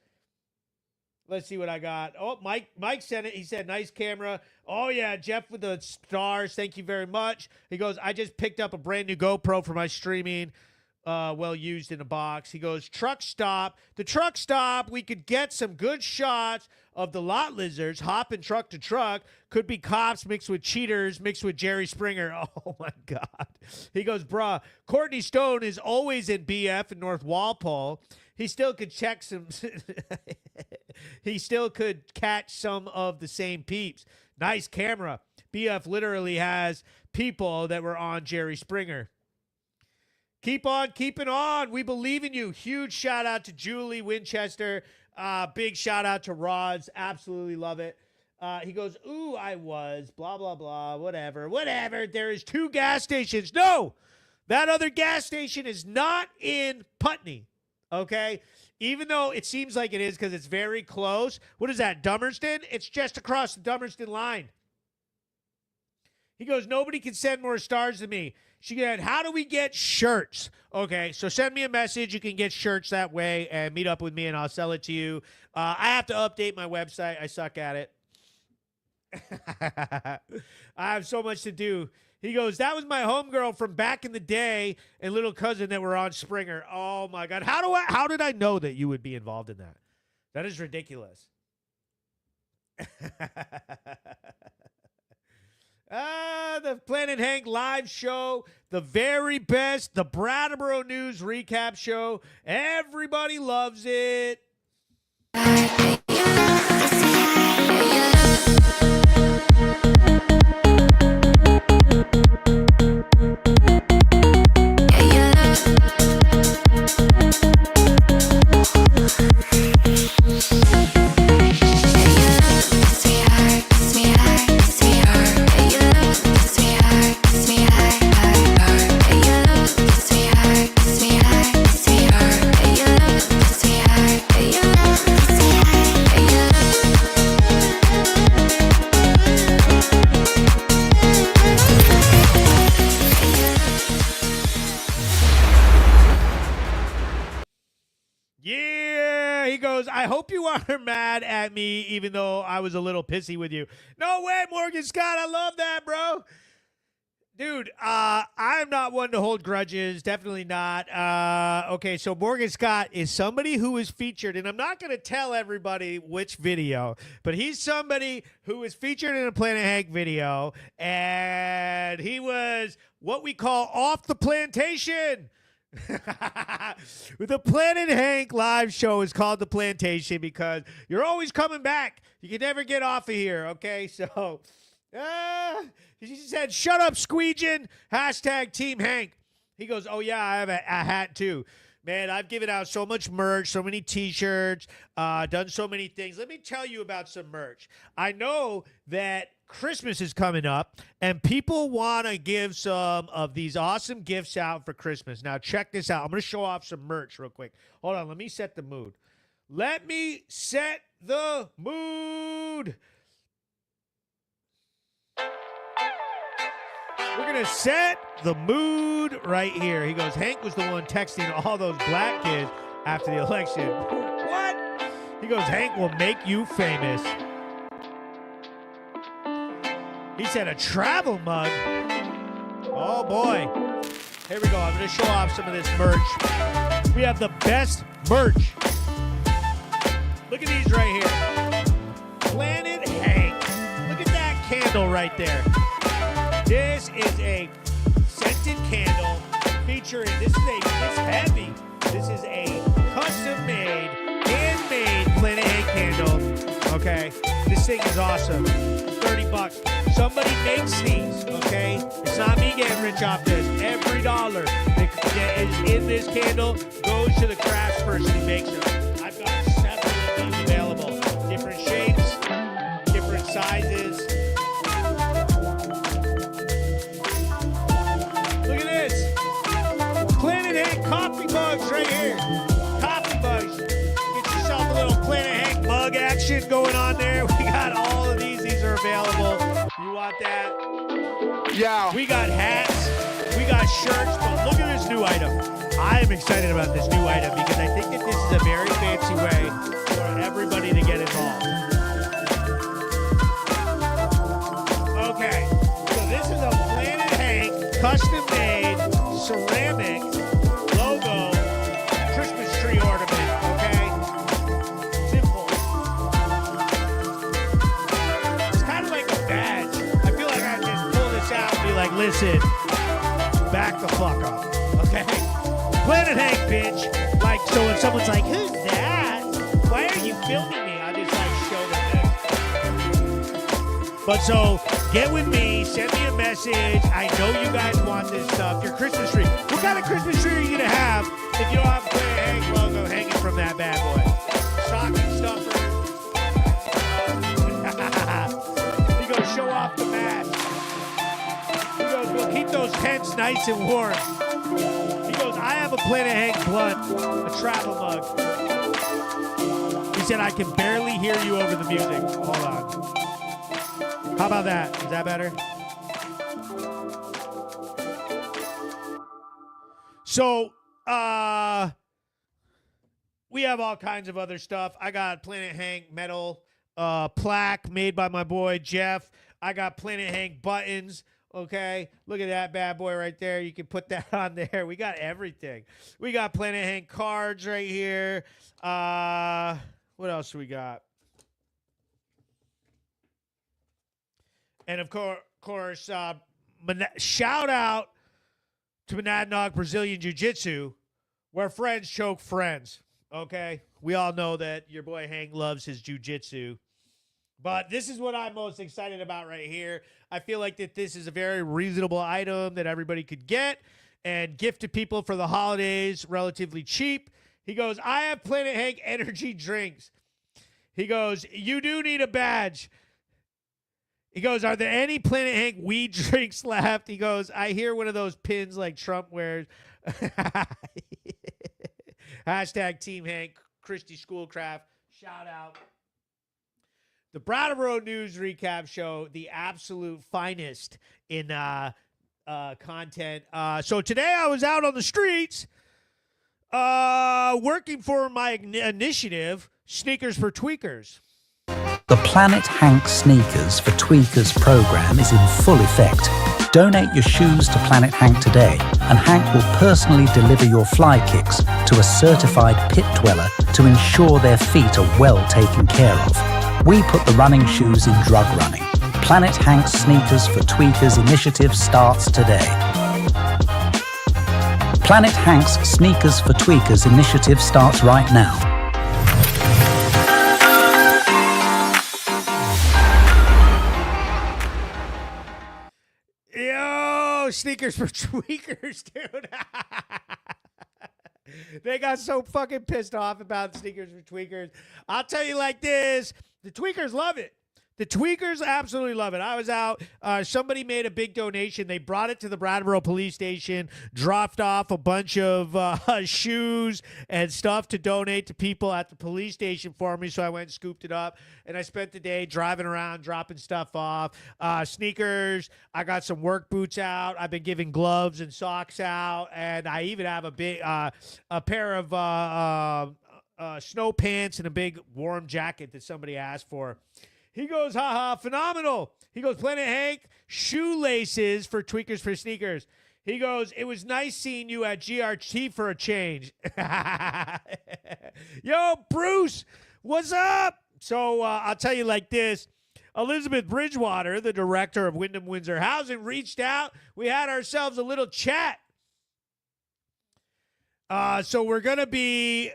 Let's see what I got. Oh, Mike sent it. He said, nice camera. Oh, yeah, Jeff with the stars. Thank you very much. He goes, I just picked up a brand new GoPro for my streaming. Well used in a box. He goes, truck stop. The truck stop, we could get some good shots of the lot lizards hopping truck to truck. Could be cops mixed with cheaters, mixed with Jerry Springer. Oh, my God. He goes, bruh, Courtney Stone is always in BF in North Walpole. He still could check some. He still could catch some of the same peeps. Nice camera. BF literally has people that were on Jerry Springer. Keep on keeping on. We believe in you. Huge shout out to Julie Winchester. Big shout out to Rods. Absolutely love it. He goes, ooh, I was, blah, blah, blah, whatever. There is 2 gas stations. No, that other gas station is not in Putney. Okay? Even though it seems like it is because it's very close. What is that, Dummerston? It's just across the Dummerston line. He goes, nobody can send more stars than me. She said, how do we get shirts? Okay, so send me a message. You can get shirts that way and meet up with me, and I'll sell it to you. I have to update my website. I suck at it. I have so much to do. He goes, that was my homegirl from back in the day and little cousin that were on Springer. Oh, my God. How did I know that you would be involved in that? That is ridiculous. The Planet Hank live show, the very best, the Brattleboro News Recap Show. Everybody loves it. I hope you aren't mad at me, even though I was a little pissy with you. No way, Morgan Scott. I love that, bro. Dude, I'm not one to hold grudges. Definitely not. Okay, so Morgan Scott is somebody who is featured, and I'm not going to tell everybody which video, but he's somebody who is featured in a Planet Hank video, and he was what we call off the plantation. The Planet Hank live show is called The Plantation because you're always coming back. You can never get off of here, okay? So, he said, shut up, Squeegin. # Team Hank. He goes, oh, yeah, I have a hat, too. Man, I've given out so much merch, so many T-shirts, done so many things. Let me tell you about some merch. I know that Christmas is coming up, and people want to give some of these awesome gifts out for Christmas. Now, check this out. I'm going to show off some merch real quick. Hold on. Let me set the mood. Let me set the mood. We're going to set the mood right here. He goes, Hank was the one texting all those black kids after the election. What? He goes, Hank will make you famous. He said a travel mug. Oh, boy. Here we go. I'm going to show off some of this merch. We have the best merch. Look at these right here. Planet Hank. Look at that candle right there. This is a scented candle featuring, it's heavy. This is a custom-made, handmade Planet Hank candle. Okay? This thing is awesome. $30. Somebody makes these, okay? It's not me getting rich off this. Every dollar that is in this candle goes to the craftsperson who makes them. I've got several of these available. Different shapes, different sizes. Look at this. Planet Hank coffee mugs right here. going on there. We got all of these. These are available. You want that? Yeah. We got hats. We got shirts. But look at this new item. I am excited about this new item because I think that this is a very fancy way for everybody to get involved. Okay. So this is a Planet Hank custom-made ceramic logo Christmas tree ornament. Okay. Simple. It's kind of like a badge. I feel like I just pull this out and be like, listen, back the fuck up. Okay. Planet Hank, bitch. Like, so if someone's like, who's that? Why are you filming me? I'll just like show them this. But so get with me, send me a message. I know you guys want this stuff. Your Christmas tree. What kind of Christmas tree are you gonna have if you don't have a Planet Hank logo hanging from that bad boy? Stocking stuffer. He goes, show off the mask. He goes, we'll keep those tents nice and warm. He goes, I have a Planet Hank blunt, a travel mug. He said, I can barely hear you over the music. Hold on. How about that? Is that better? So, we have all kinds of other stuff. I got Planet Hank metal plaque made by my boy Jeff. I got Planet Hank buttons. Okay, look at that bad boy right there. You can put that on there. We got everything. We got Planet Hank cards right here. What else we got? And of course, shout out to Monadnock Brazilian Jiu-Jitsu, where friends choke friends. Okay, we all know that your boy Hank loves his jiu-jitsu. But this is what I'm most excited about right here. I feel like that this is a very reasonable item that everybody could get and gift to people for the holidays, relatively cheap. He goes, I have Planet Hank energy drinks. He goes, you do need a badge. He goes, are there any Planet Hank weed drinks left? He goes, I hear one of those pins like Trump wears. Hashtag Team Hank, Christy Schoolcraft. Shout out. The Brattleboro News Recap Show, the absolute finest in content. So today I was out on the streets working for my initiative, Sneakers for Tweakers. The Planet Hank Sneakers for Tweakers program is in full effect. Donate your shoes to Planet Hank today, and Hank will personally deliver your fly kicks to a certified pit dweller to ensure their feet are well taken care of. We put the running shoes in drug running. Planet Hank Sneakers for Tweakers initiative starts today. Planet Hank's Sneakers for Tweakers initiative starts right now. Yo, Sneakers for Tweakers, dude. They got so fucking pissed off about Sneakers for Tweakers. I'll tell you like this. The Tweakers love it. The Tweakers absolutely love it. I was out. Somebody made a big donation. They brought it to the Brattleboro police station, dropped off a bunch of shoes and stuff to donate to people at the police station for me. So I went and scooped it up, and I spent the day driving around, dropping stuff off. Sneakers. I got some work boots out. I've been giving gloves and socks out, and I even have a big a pair of snow pants and a big warm jacket that somebody asked for. He goes, haha, phenomenal. He goes, Planet Hank, shoelaces for Tweakers for Sneakers. He goes, it was nice seeing you at GRT for a change. Yo, Bruce, what's up? So I'll tell you like this. Elizabeth Bridgewater, the director of Wyndham Windsor Housing, reached out. We had ourselves a little chat. So we're going to be,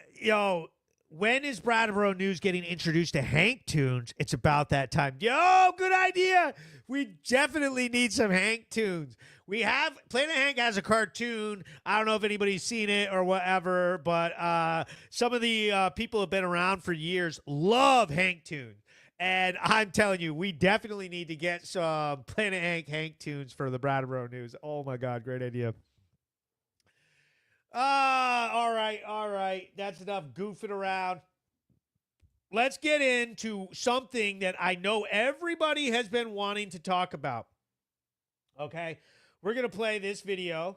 when is Brattleboro News getting introduced to Hank tunes? It's about that time. Yo, good idea. We definitely need some Hank tunes. We have, Planet Hank has a cartoon. I don't know if anybody's seen it or whatever, but some of the people have been around for years love Hank tunes. And I'm telling you, we definitely need to get some Planet Hank tunes for the Brattleboro News. Oh, my God, great idea. All right. That's enough goofing around. let's get into something that I know everybody has been wanting to talk about. Okay? We're going to play this video.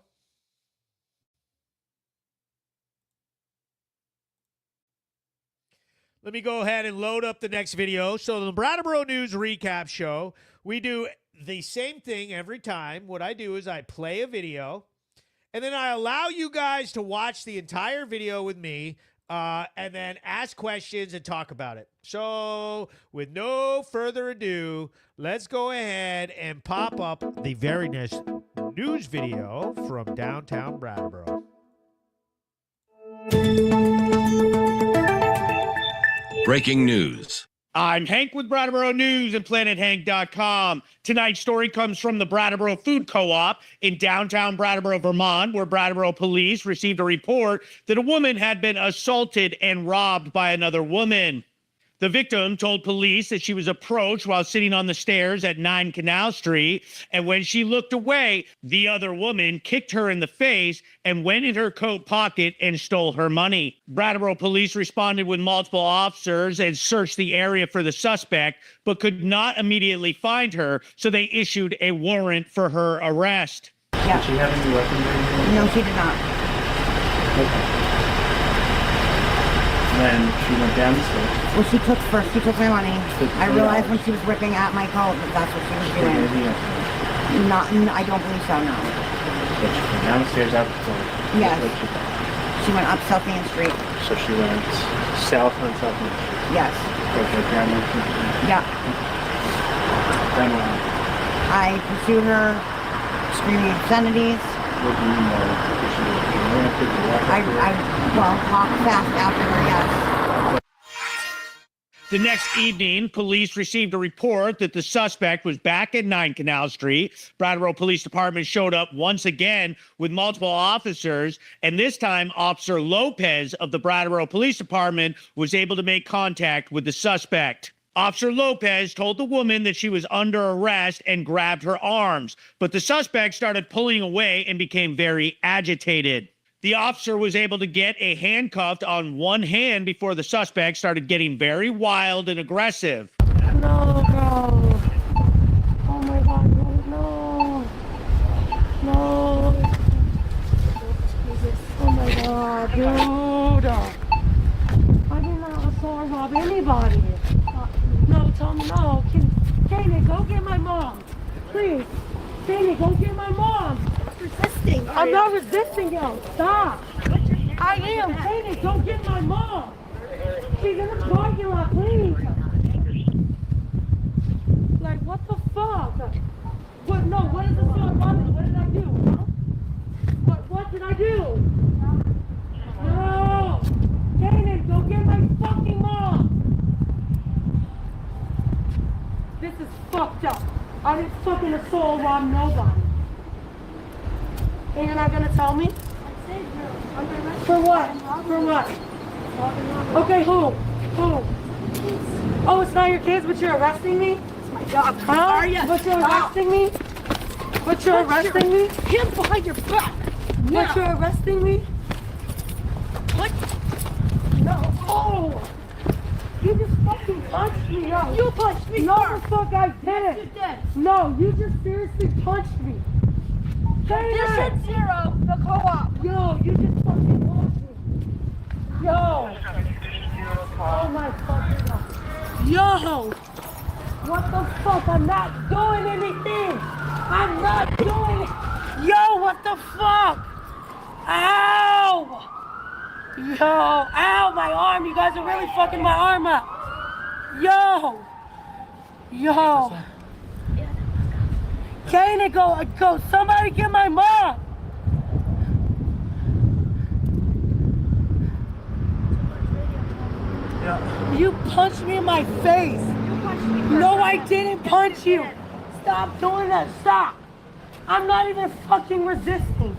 Let me go ahead and load up the next video. So the Brattleboro News Recap Show, we do the same thing every time. What I do is I play a video, and then I allow you guys to watch the entire video with me, and then ask questions and talk about it. So with no further ado, let's go ahead and pop up the very next news video from downtown Brattleboro. Breaking news. I'm Hank with Brattleboro News and PlanetHank.com. Tonight's story comes from the Brattleboro Food Co-op in downtown Brattleboro, Vermont, where Brattleboro police received a report that a woman had been assaulted and robbed by another woman. The victim told police that she was approached while sitting on the stairs at 9 Canal Street, and when she looked away, the other woman kicked her in the face and went in her coat pocket and stole her money. Brattleboro police responded with multiple officers and searched the area for the suspect, but could not immediately find her, so they issued a warrant for her arrest. Yeah. Did she have any weapons or anything? No, she did not. Okay. Then she went down the stairs. Well, she took my money. I realized when she was ripping at my coat that that's what she was doing. I don't believe so, no. But she went down the stairs out the door. Yes. She went up South Main Street. So she went south on South Main Street? Yes. Okay, down Main Street? Yeah. Then what? I pursued her, screaming obscenities. What do you mean by I talked fast after her, yes. The next evening, police received a report that the suspect was back at 9 Canal Street. Brattleboro Police Department showed up once again with multiple officers, and this time Officer Lopez of the Brattleboro Police Department was able to make contact with the suspect. Officer Lopez told the woman that she was under arrest and grabbed her arms, but the suspect started pulling away and became very agitated. The officer was able to get a handcuff on one hand before the suspect started getting very wild and aggressive. No, bro. Oh my God, no. No. Oh my God, dude. I did not assault or rob anybody. No, tell me no. Katie, go get my mom. Please. Katie, go get my mom. Resisting. I'm not resisting, yo. Stop. I am. Katie, go get my mom. She's in the parking lot, please. Like, what the fuck? What? No, what is this for? What did I do? What did I do? No. Katie, go get my fucking mom. This is fucked up. I didn't fucking assault or rob nobody. And you're not gonna tell me? For what? For what? Okay, who? Who? Oh, it's not your kids, but you're arresting me? It's my job. Huh? But you're arresting me? But you're arresting me? Hands behind your back! But you're arresting me? What? No. Oh! You just fucking punched me, yo. You punched me. No, the fuck I didn't. You did. No, you just seriously punched me. This is Zero, the co-op. Yo, you just fucking punched me. Yo. Oh my fucking God. Yo. What the fuck? I'm not doing anything. I'm not doing it. Yo, what the fuck? Ow. Yo, ow, my arm. You guys are really fucking my arm up. Yo. Katie, go, somebody get my mom. Yeah. You punched me in my face. You punched me. No, I didn't punch you. Stop doing that, stop. I'm not even fucking resisting.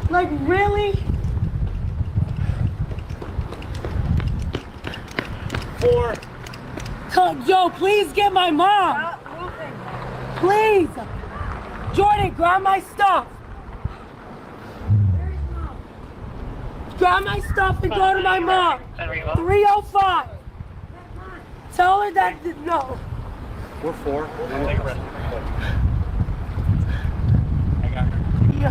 Like, really? Yo, please get my mom. Please. Jordan, grab my stuff. Where's mom? Grab my stuff and go to my mom. 305. Tell her that, no. We're 4. Yo.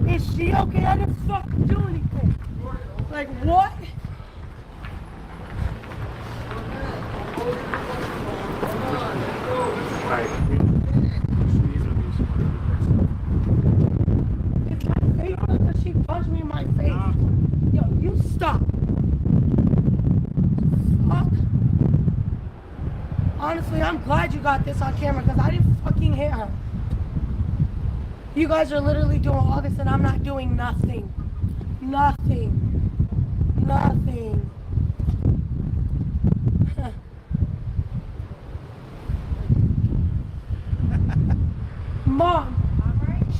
Is she okay? I didn't fucking do anything. Like, what? It's my face because she punched me in my face. Yo, you stop. Fuck. Honestly, I'm glad you got this on camera because I didn't fucking hit her. You guys are literally doing all this and I'm not doing nothing. Nothing. Nothing. Mom,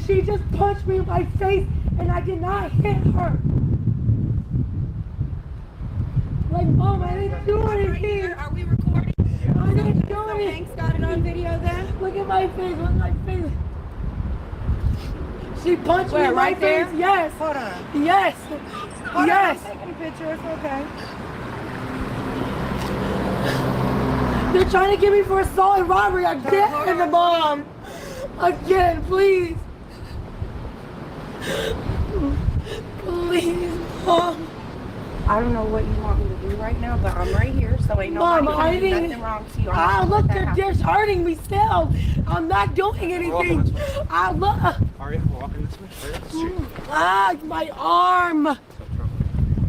she just punched me in my face and I did not hit her. Like, Mom, I didn't do anything. Are we recording? I didn't do anything. Hank's got it on video then? Look at my face. Look at my face. She punched me in my face. There? Yes. Hold on. Yes. Hold yes. on, I'm taking a picture. It's okay. They're trying to get me for assault and robbery again, Mom. Again, please. Please, Mom. I don't know what you want me to do right now, but I'm right here, so ain't nobody Mom, doing nothing wrong to you. Look, they're just hurting me still. I'm not doing anything. Look. Aria, walking this way. My arm.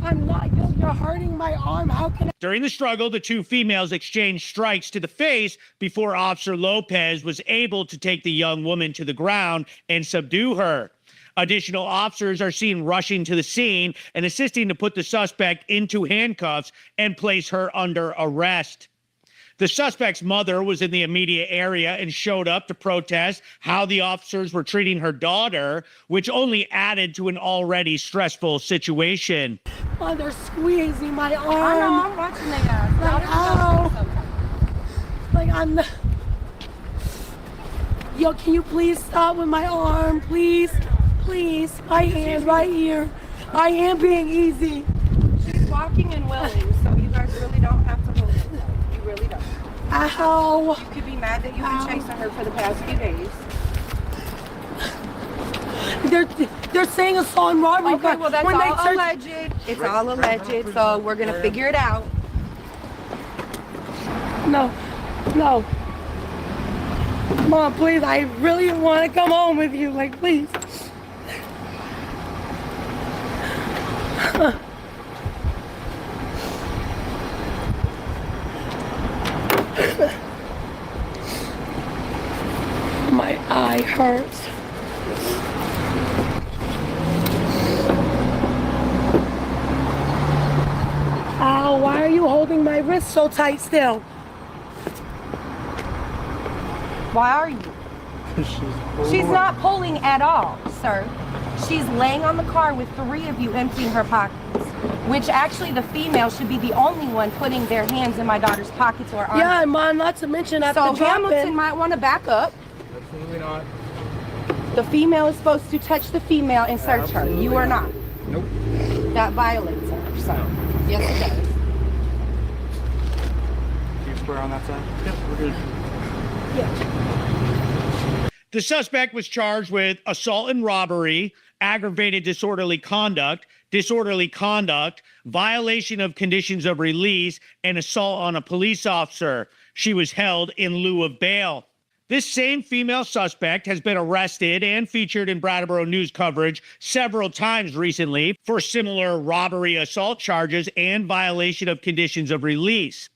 I'm not. You're hurting my arm. How can I? During the struggle, the two females exchanged strikes to the face before Officer Lopez was able to take the young woman to the ground and subdue her. Additional officers are seen rushing to the scene and assisting to put the suspect into handcuffs and place her under arrest. The suspect's mother was in the immediate area and showed up to protest how the officers were treating her daughter, which only added to an already stressful situation. Oh, they're squeezing my arm. I know, I'm watching the guys. Like, ow. Like, I'm the... Yo, can you please stop with my arm, please? Please, my hand right here. I am being easy. She's walking and willing, so you guys really don't have to hold it. You really don't. Ow. You could be mad that you've been chasing her for the past few days. They're saying assault and robbery. Okay, well that's all alleged. It's all alleged, so we're gonna figure it out. No. Mom, please, I really want to come home with you. Like, please. My eye hurts. Ow, why are you holding my wrist so tight still? Why are you? She's not pulling at all, sir. She's laying on the car with 3 of you emptying her pockets, which actually the female should be the only one putting their hands in my daughter's pockets or arms. Yeah, Mom, not to mention after So dropping. Hamilton might want to back up. Absolutely not. The female is supposed to touch the female and search her. You are not. Nope. That violates her, so yes it does. You square on that side? Yep, we're good. The suspect was charged with assault and robbery, aggravated disorderly conduct, violation of conditions of release, and assault on a police officer. She was held in lieu of bail. This same female suspect has been arrested and featured in Brattleboro News coverage several times recently for similar robbery assault charges and violation of conditions of release.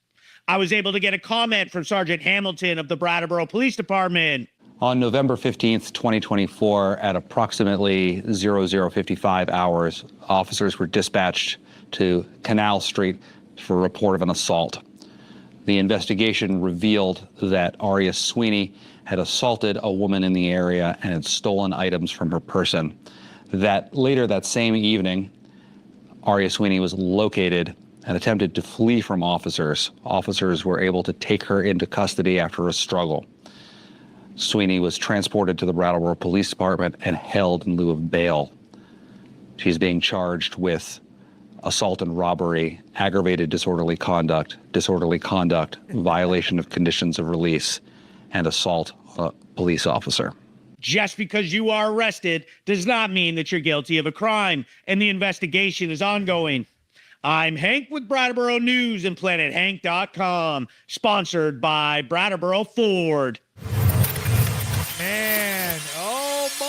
I was able to get a comment from Sergeant Hamilton of the Brattleboro Police Department. On November 15th, 2024, at approximately 00:55 hours, officers were dispatched to Canal Street for a report of an assault. The investigation revealed that Aria Sweeney had assaulted a woman in the area and had stolen items from her person. Later that same evening, Aria Sweeney was located and attempted to flee from officers. Officers were able to take her into custody after a struggle. Sweeney was transported to the Brattleboro Police Department and held in lieu of bail. She's being charged with assault and robbery, aggravated disorderly conduct, violation of conditions of release, and assault a police officer. Just because you are arrested does not mean that you're guilty of a crime, and the investigation is ongoing. I'm Hank with Brattleboro News and PlanetHank.com, sponsored by Brattleboro Ford. Man, oh boy,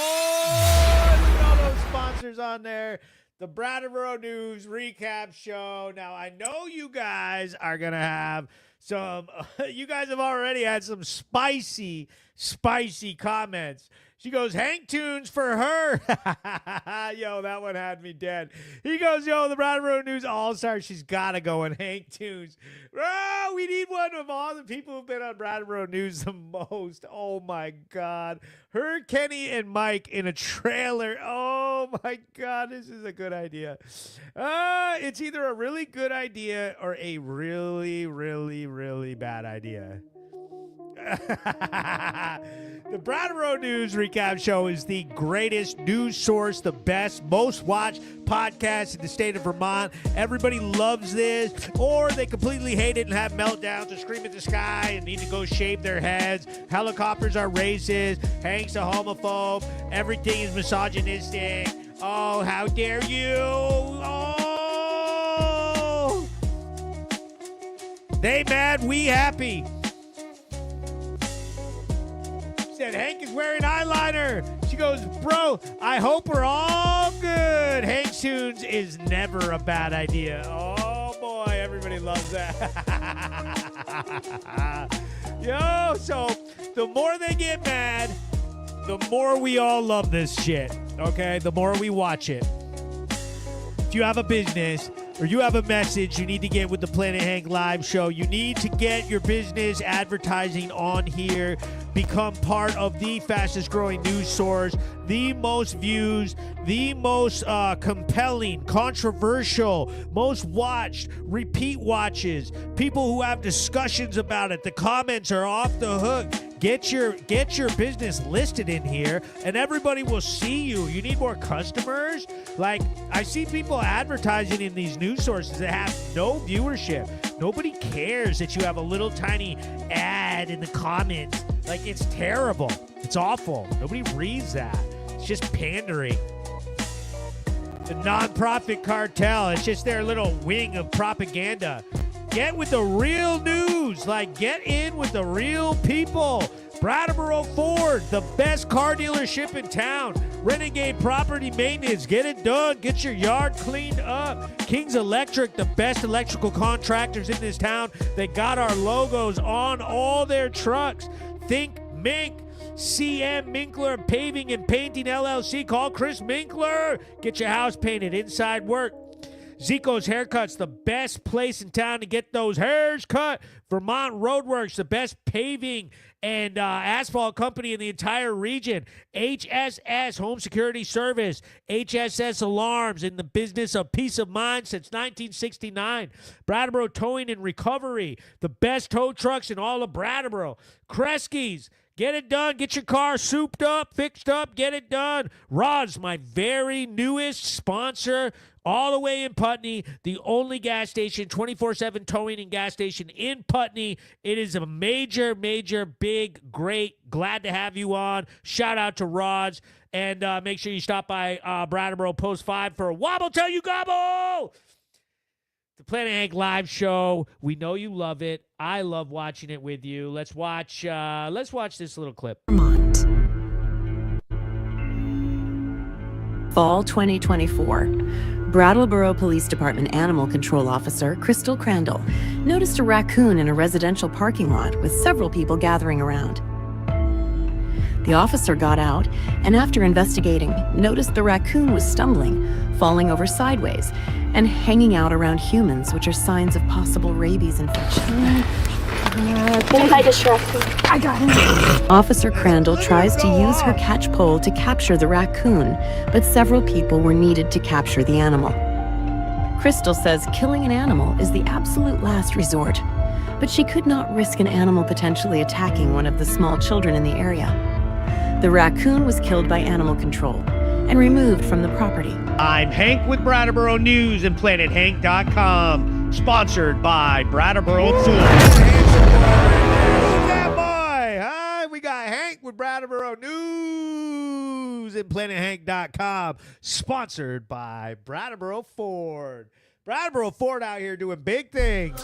look at all those sponsors on there. The Brattleboro News Recap Show. Now, I know you guys are going to have some, you guys have already had some spicy comments. She goes, Hank tunes for her. Yo, that one had me dead. He goes, yo, the Brattleboro News All-Star. She's got to go in Hank tunes. Oh, we need one of all the people who've been on Brattleboro News the most. Oh, my God. Her, Kenny, and Mike in a trailer. Oh, my God. This is a good idea. It's either a really good idea or a really, really, really bad idea. The Brattleboro News Recap Show is the greatest news source, the best, most watched podcast in the state of Vermont. Everybody loves this, or they completely hate it and have meltdowns or scream at the sky and need to go shave their heads. Helicopters are racist. Hank's a homophobe. Everything is misogynistic. Oh, how dare you? Oh! They mad, we happy. Said Hank is wearing eyeliner. She goes, bro, I hope we're all good. Hank tunes is never a bad idea. Oh boy, everybody loves that. Yo, so the more they get mad, the more we all love this shit. Okay, the more we watch it. If you have a business or you have a message you need to get with the Planet Hank live show, you need to get your business advertising on here. Become part of the fastest growing news source, the most views, the most compelling, controversial, most watched, repeat watches, people who have discussions about it. The comments are off the hook. Get your business listed in here, and everybody will see you. You need more customers. Like, I see people advertising in these news sources that have no viewership. Nobody cares that you have a little tiny ad in the comments. Like, it's terrible. It's awful. Nobody reads that. It's just pandering. The nonprofit cartel, it's just their little wing of propaganda. Get with the real news. Like, get in with the real people. Brattleboro Ford, the best car dealership in town. Renegade Property Maintenance, get it done. Get your yard cleaned up. King's Electric, the best electrical contractors in this town. They got our logos on all their trucks. Think Mink. CM Minkler Paving and Painting LLC. Call Chris Minkler. Get your house painted, inside work. Zico's Haircuts, the best place in town to get those hairs cut. Vermont Roadworks, the best paving and asphalt company in the entire region. HSS, Home Security Service. HSS Alarms, in the business of peace of mind since 1969. Brattleboro Towing and Recovery, the best tow trucks in all of Brattleboro. Kresge's, get it done. Get your car souped up, fixed up, get it done. Rod's, my very newest sponsor, all the way in Putney, the only gas station, 24/7 towing and gas station in Putney. It is a major, big, great, glad to have you on. Shout out to Rod's. And make sure you stop by Brattleboro Post 5 for a wobble till you gobble. The Planet Hank live show. We know you love it. I love watching it with you. Let's watch this little clip. Vermont. Fall 2024. Brattleboro Police Department Animal Control Officer Crystal Crandall noticed a raccoon in a residential parking lot with several people gathering around. The officer got out and, after investigating, noticed the raccoon was stumbling, falling over sideways, and hanging out around humans, which are signs of possible rabies infection. I got him. Officer Crandall tries to use her catch pole to capture the raccoon, but several people were needed to capture the animal. Crystal says killing an animal is the absolute last resort, but she could not risk an animal potentially attacking one of the small children in the area. The raccoon was killed by animal control and removed from the property. I'm Hank with Brattleboro News and PlanetHank.com, sponsored by Brattleboro Ford. that boy? Hi, we got Hank with Brattleboro News and PlanetHank.com, sponsored by Brattleboro Ford. Brattleboro Ford out here doing big things.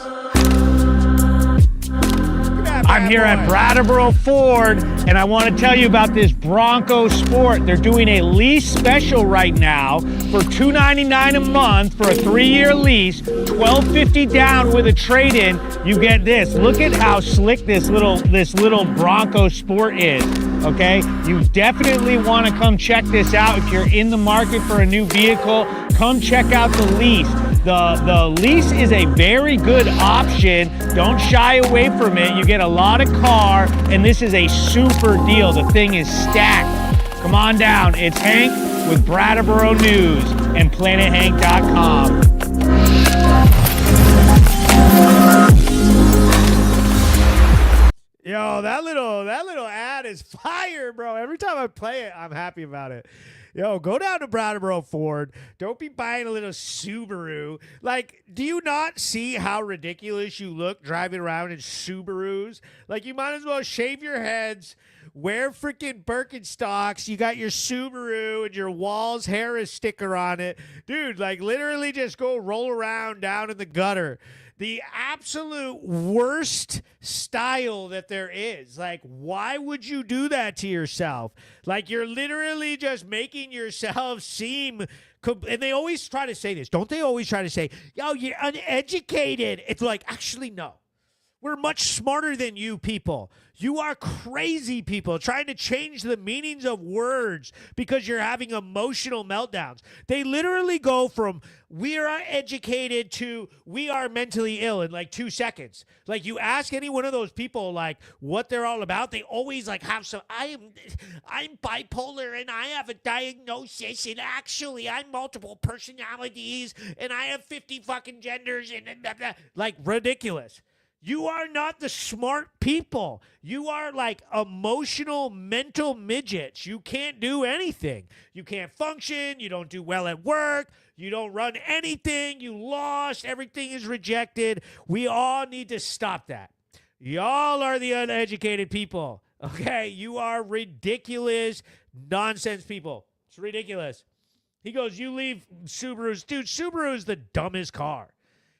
I'm here at Brattleboro Ford, and I want to tell you about this Bronco Sport. They're doing a lease special right now for $299 a month for a 3-year lease, $1,250 down with a trade-in. You get this. Look at how slick this little Bronco Sport is. Okay, you definitely want to come check this out if you're in the market for a new vehicle. Come check out the lease. The lease is a very good option. Don't shy away from it. You get a lot of car, and this is a super deal. The thing is stacked. Come on down. It's Hank with Brattleboro News and PlanetHank.com. Yo, that little ad is fire, bro. Every time I play it, I'm happy about it. Yo, go down to Brattleboro Ford. Don't be buying a little Subaru. Like, do you not see how ridiculous you look driving around in Subarus? Like, you might as well shave your heads, wear freaking Birkenstocks. You got your Subaru and your Walls Harris sticker on it. Dude, like, literally just go roll around down in the gutter. The absolute worst style that there is. Like, why would you do that to yourself? Like, you're literally just making yourself seem... And they always try to say this. Don't they always try to say, yo, you're uneducated? It's like, actually, no. We're much smarter than you people. You are crazy people trying to change the meanings of words because you're having emotional meltdowns. They literally go from we are educated to we are mentally ill in like 2 seconds. Like, you ask any one of those people like what they're all about, they always like have some I'm bipolar and I have a diagnosis and actually I'm multiple personalities and I have 50 fucking genders and blah, blah. Like, ridiculous. You are not the smart people. You are like emotional, mental midgets. You can't do anything. You can't function. You don't do well at work. You don't run anything. You lost. Everything is rejected. We all need to stop that. Y'all are the uneducated people. Okay? You are ridiculous nonsense people. It's ridiculous. He goes, you leave Subarus. Dude, Subaru is the dumbest car.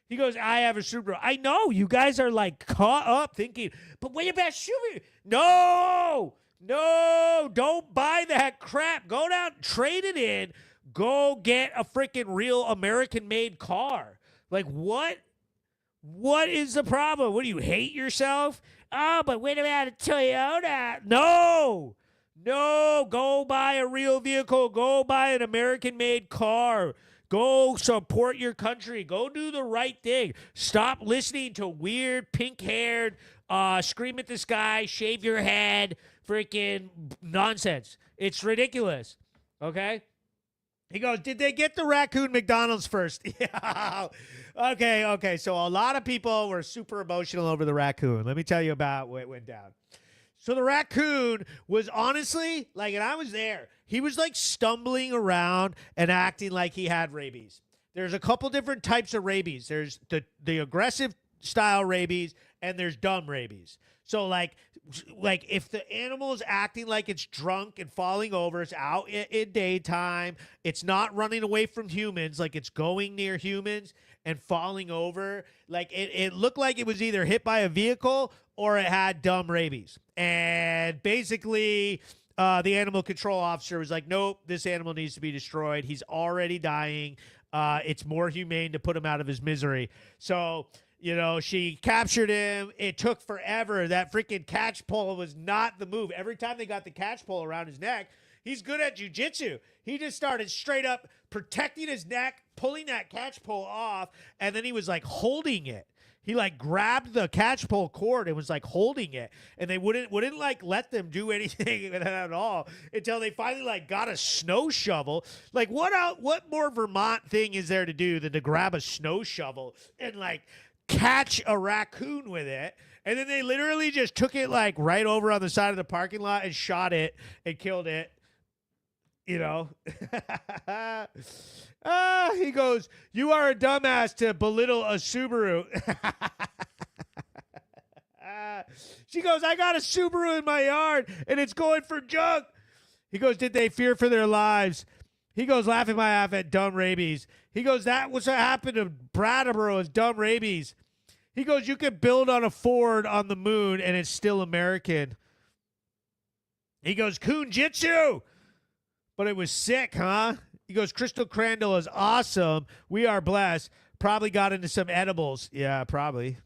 He goes, I have a Subaru. I know. You guys are like caught up thinking, but what about Subaru? No, don't buy that crap. Go down, trade it in. Go get a freaking real American-made car. Like, what? What is the problem? What, do you hate yourself? Oh, but what about a Toyota? No, go buy a real vehicle. Go buy an American-made car. Go support your country. Go do the right thing. Stop listening to weird, pink-haired, scream at the sky, shave your head, freaking nonsense. It's ridiculous. Okay? He goes, did they get the raccoon McDonald's first? Yeah. Okay. So a lot of people were super emotional over the raccoon. Let me tell you about what went down. So the raccoon was honestly, like, and I was there, he was like stumbling around and acting like he had rabies. There's a couple different types of rabies. There's the aggressive style rabies and there's dumb rabies. So like if the animal is acting like it's drunk and falling over, it's out in daytime, it's not running away from humans, like it's going near humans and falling over, like it looked like it was either hit by a vehicle or it had dumb rabies. And basically, the animal control officer was like, nope, this animal needs to be destroyed. He's already dying. It's more humane to put him out of his misery. So, you know, she captured him. It took forever. That freaking catch pole was not the move. Every time they got the catch pole around his neck, he's good at jiu-jitsu. He just started straight up protecting his neck, pulling that catch pole off, and then he was like holding it. He like grabbed the catchpole cord and was like holding it, and they wouldn't like let them do anything at all until they finally like got a snow shovel. Like what more Vermont thing is there to do than to grab a snow shovel and like catch a raccoon with it? And then they literally just took it like right over on the side of the parking lot and shot it and killed it. You know, he goes, "You are a dumbass to belittle a Subaru." She goes, "I got a Subaru in my yard and it's going for junk." He goes, "Did they fear for their lives?" He goes, laughing my ass at dumb rabies. He goes, "That was what happened to Brattleboro is dumb rabies." He goes, "You could build on a Ford on the moon and it's still American." He goes, "Coon Jitsu. But it was sick, huh?" He goes, "Crystal Crandall is awesome. We are blessed. Probably got into some edibles." Yeah, probably.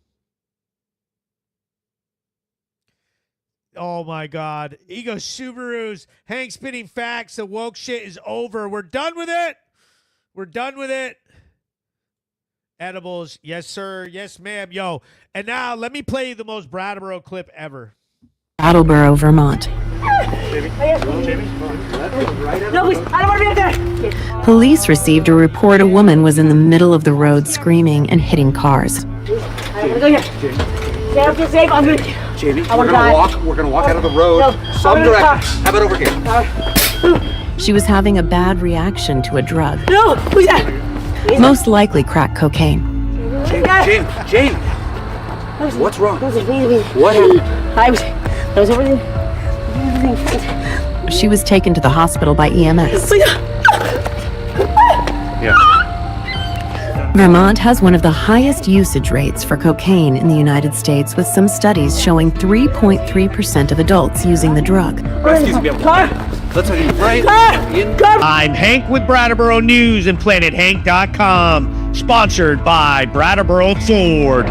Oh, my God. He goes, "Subarus, Hank spitting facts. The woke shit is over. We're done with it. We're done with it." Edibles. Yes, sir. Yes, ma'am. Yo, and now let me play you the most Brattleboro clip ever. Brattleboro, Vermont. No, please, I don't want to be up there. Police received a report a woman was in the middle of the road screaming and hitting cars. I'm gonna go here. Stay up, feel safe. I'm good. Jamie, we're gonna walk out of the road. No, some direction. How about over here? She was having a bad reaction to a drug. No, who's that? Most likely crack cocaine. Jane, what's wrong? What happened? I was everything. She was taken to the hospital by EMS. Yeah. Vermont has one of the highest usage rates for cocaine in the United States, with some studies showing 3.3% of adults using the drug. Excuse me, let's right in. I'm Hank with Brattleboro News and PlanetHank.com, sponsored by Brattleboro Ford.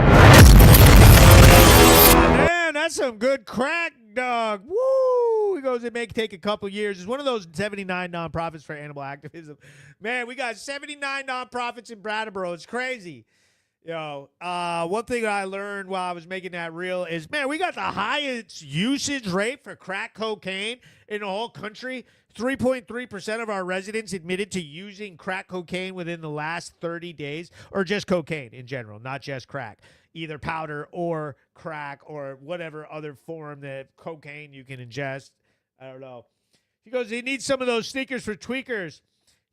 Man, that's some good crack, dog. Woo! He goes, "It may take a couple years." It's one of those 79 nonprofits for animal activism. Man, we got 79 nonprofits in Brattleboro. It's crazy. Yo, one thing I learned while I was making that reel is, man, we got the highest usage rate for crack cocaine in the whole country. 3.3% of our residents admitted to using crack cocaine within the last 30 days, or just cocaine in general, not just crack, either powder or crack or whatever other form that cocaine you can ingest. I don't know. He goes, "He needs some of those sneakers for tweakers."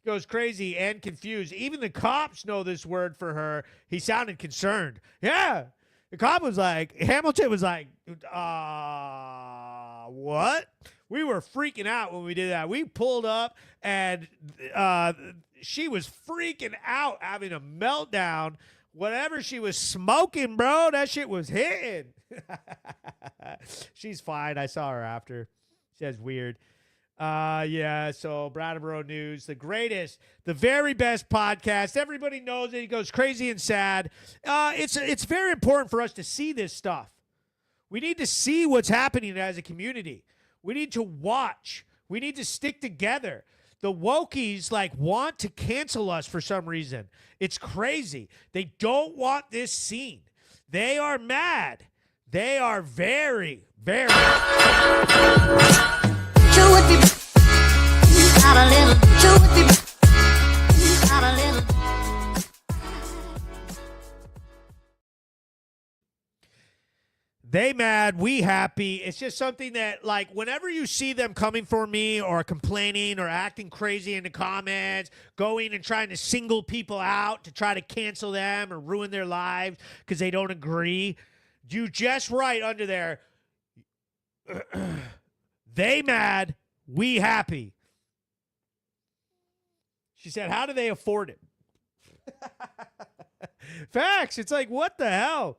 He goes, "Crazy and confused. Even the cops know this word for her." He sounded concerned. Yeah. The cop was like, Hamilton was like, what? We were freaking out when we did that. We pulled up and she was freaking out, having a meltdown. Whatever she was smoking, bro, that shit was hitting. She's fine. I saw her after. She has weird. Yeah, so Brattleboro News, the greatest, the very best podcast. Everybody knows it. He goes crazy and sad. It's very important for us to see this stuff. We need to see what's happening as a community. We need to watch. We need to stick together. The wokies want to cancel us for some reason. It's crazy. They don't want this seen. They are mad. They are very, very. They mad, we happy. It's just something that, whenever you see them coming for me or complaining or acting crazy in the comments, going and trying to single people out to try to cancel them or ruin their lives because they don't agree, you just write under there, they mad, we happy. She said, how do they afford it? Facts. It's like, what the hell?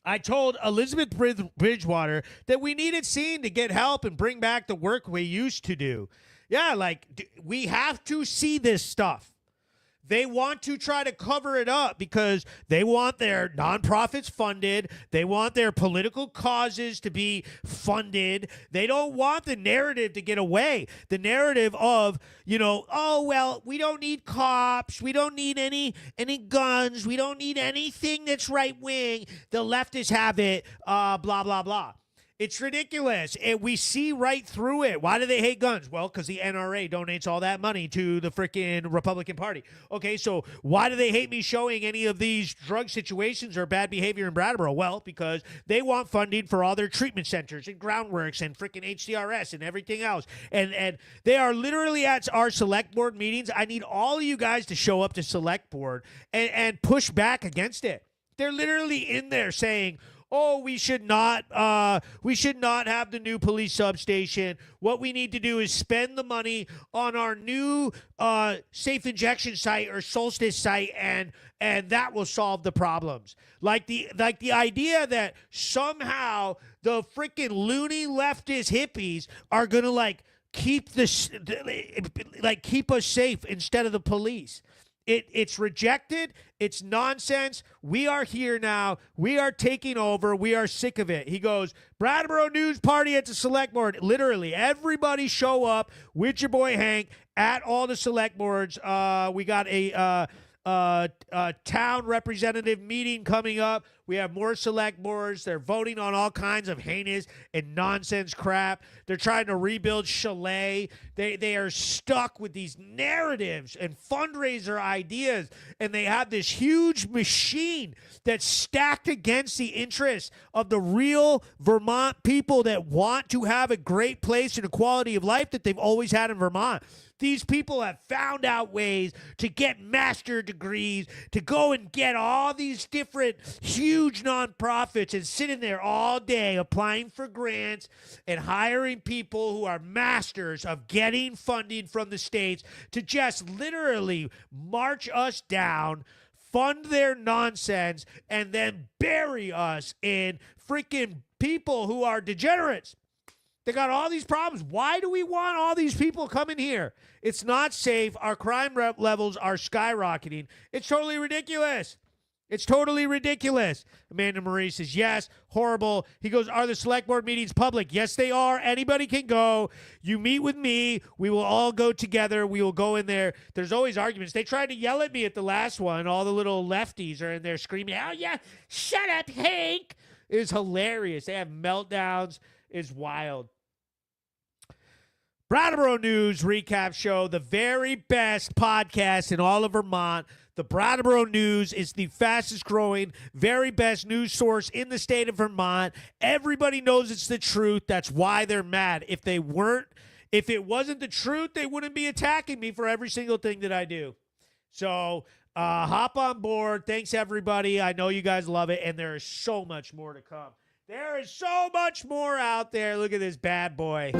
I told Elizabeth Bridgewater that we needed seen to get help and bring back the work we used to do. Yeah, we have to see this stuff. They want to try to cover it up because they want their nonprofits funded. They want their political causes to be funded. They don't want the narrative to get away. The narrative of, oh, well, we don't need cops. We don't need any guns. We don't need anything that's right wing. The leftists have it, blah, blah, blah. It's ridiculous, and we see right through it. Why do they hate guns? Well, because the NRA donates all that money to the freaking Republican Party. Okay, so why do they hate me showing any of these drug situations or bad behavior in Brattleboro? Well, because they want funding for all their treatment centers and groundworks and freaking HCRS and everything else. And they are literally at our select board meetings. I need all of you guys to show up to select board and push back against it. They're literally in there saying, oh, we should not have the new police substation. What we need to do is spend the money on our new safe injection site or Solstice site, and that will solve the problems. Like the idea that somehow the freaking loony leftist hippies are gonna keep us safe instead of the police. It's rejected. It's nonsense. We are here now. We are taking over. We are sick of it. He goes, Brattleboro News Party at the Select Board. Literally, everybody show up with your boy Hank at all the Select Boards. We got a town representative meeting coming up. We have more select boards. They're voting on all kinds of heinous and nonsense crap. They're trying to rebuild Chalet. They are stuck with these narratives and fundraiser ideas, and they have this huge machine that's stacked against the interests of the real Vermont people that want to have a great place and a quality of life that they've always had in Vermont. These people have found out ways to get master degrees, to go and get all these different huge nonprofits and sit in there all day applying for grants and hiring people who are masters of getting funding from the states to just literally march us down, fund their nonsense, and then bury us in freaking people who are degenerates. They got all these problems. Why do we want all these people coming here? It's not safe. Our crime levels are skyrocketing. It's totally ridiculous. It's totally ridiculous. Amanda Marie says, yes, horrible. He goes, are the select board meetings public? Yes, they are. Anybody can go. You meet with me. We will all go together. We will go in there. There's always arguments. They tried to yell at me at the last one. All the little lefties are in there screaming, oh, yeah, shut up, Hank. It was hilarious. They have meltdowns. It's wild. Brattleboro News Recap Show, the very best podcast in all of Vermont. The Brattleboro News is the fastest growing, very best news source in the state of Vermont. Everybody knows it's the truth. That's why they're mad. If it wasn't the truth, they wouldn't be attacking me for every single thing that I do. So hop on board. Thanks, everybody. I know you guys love it, and there is so much more to come. There is so much more out there. Look at this bad boy.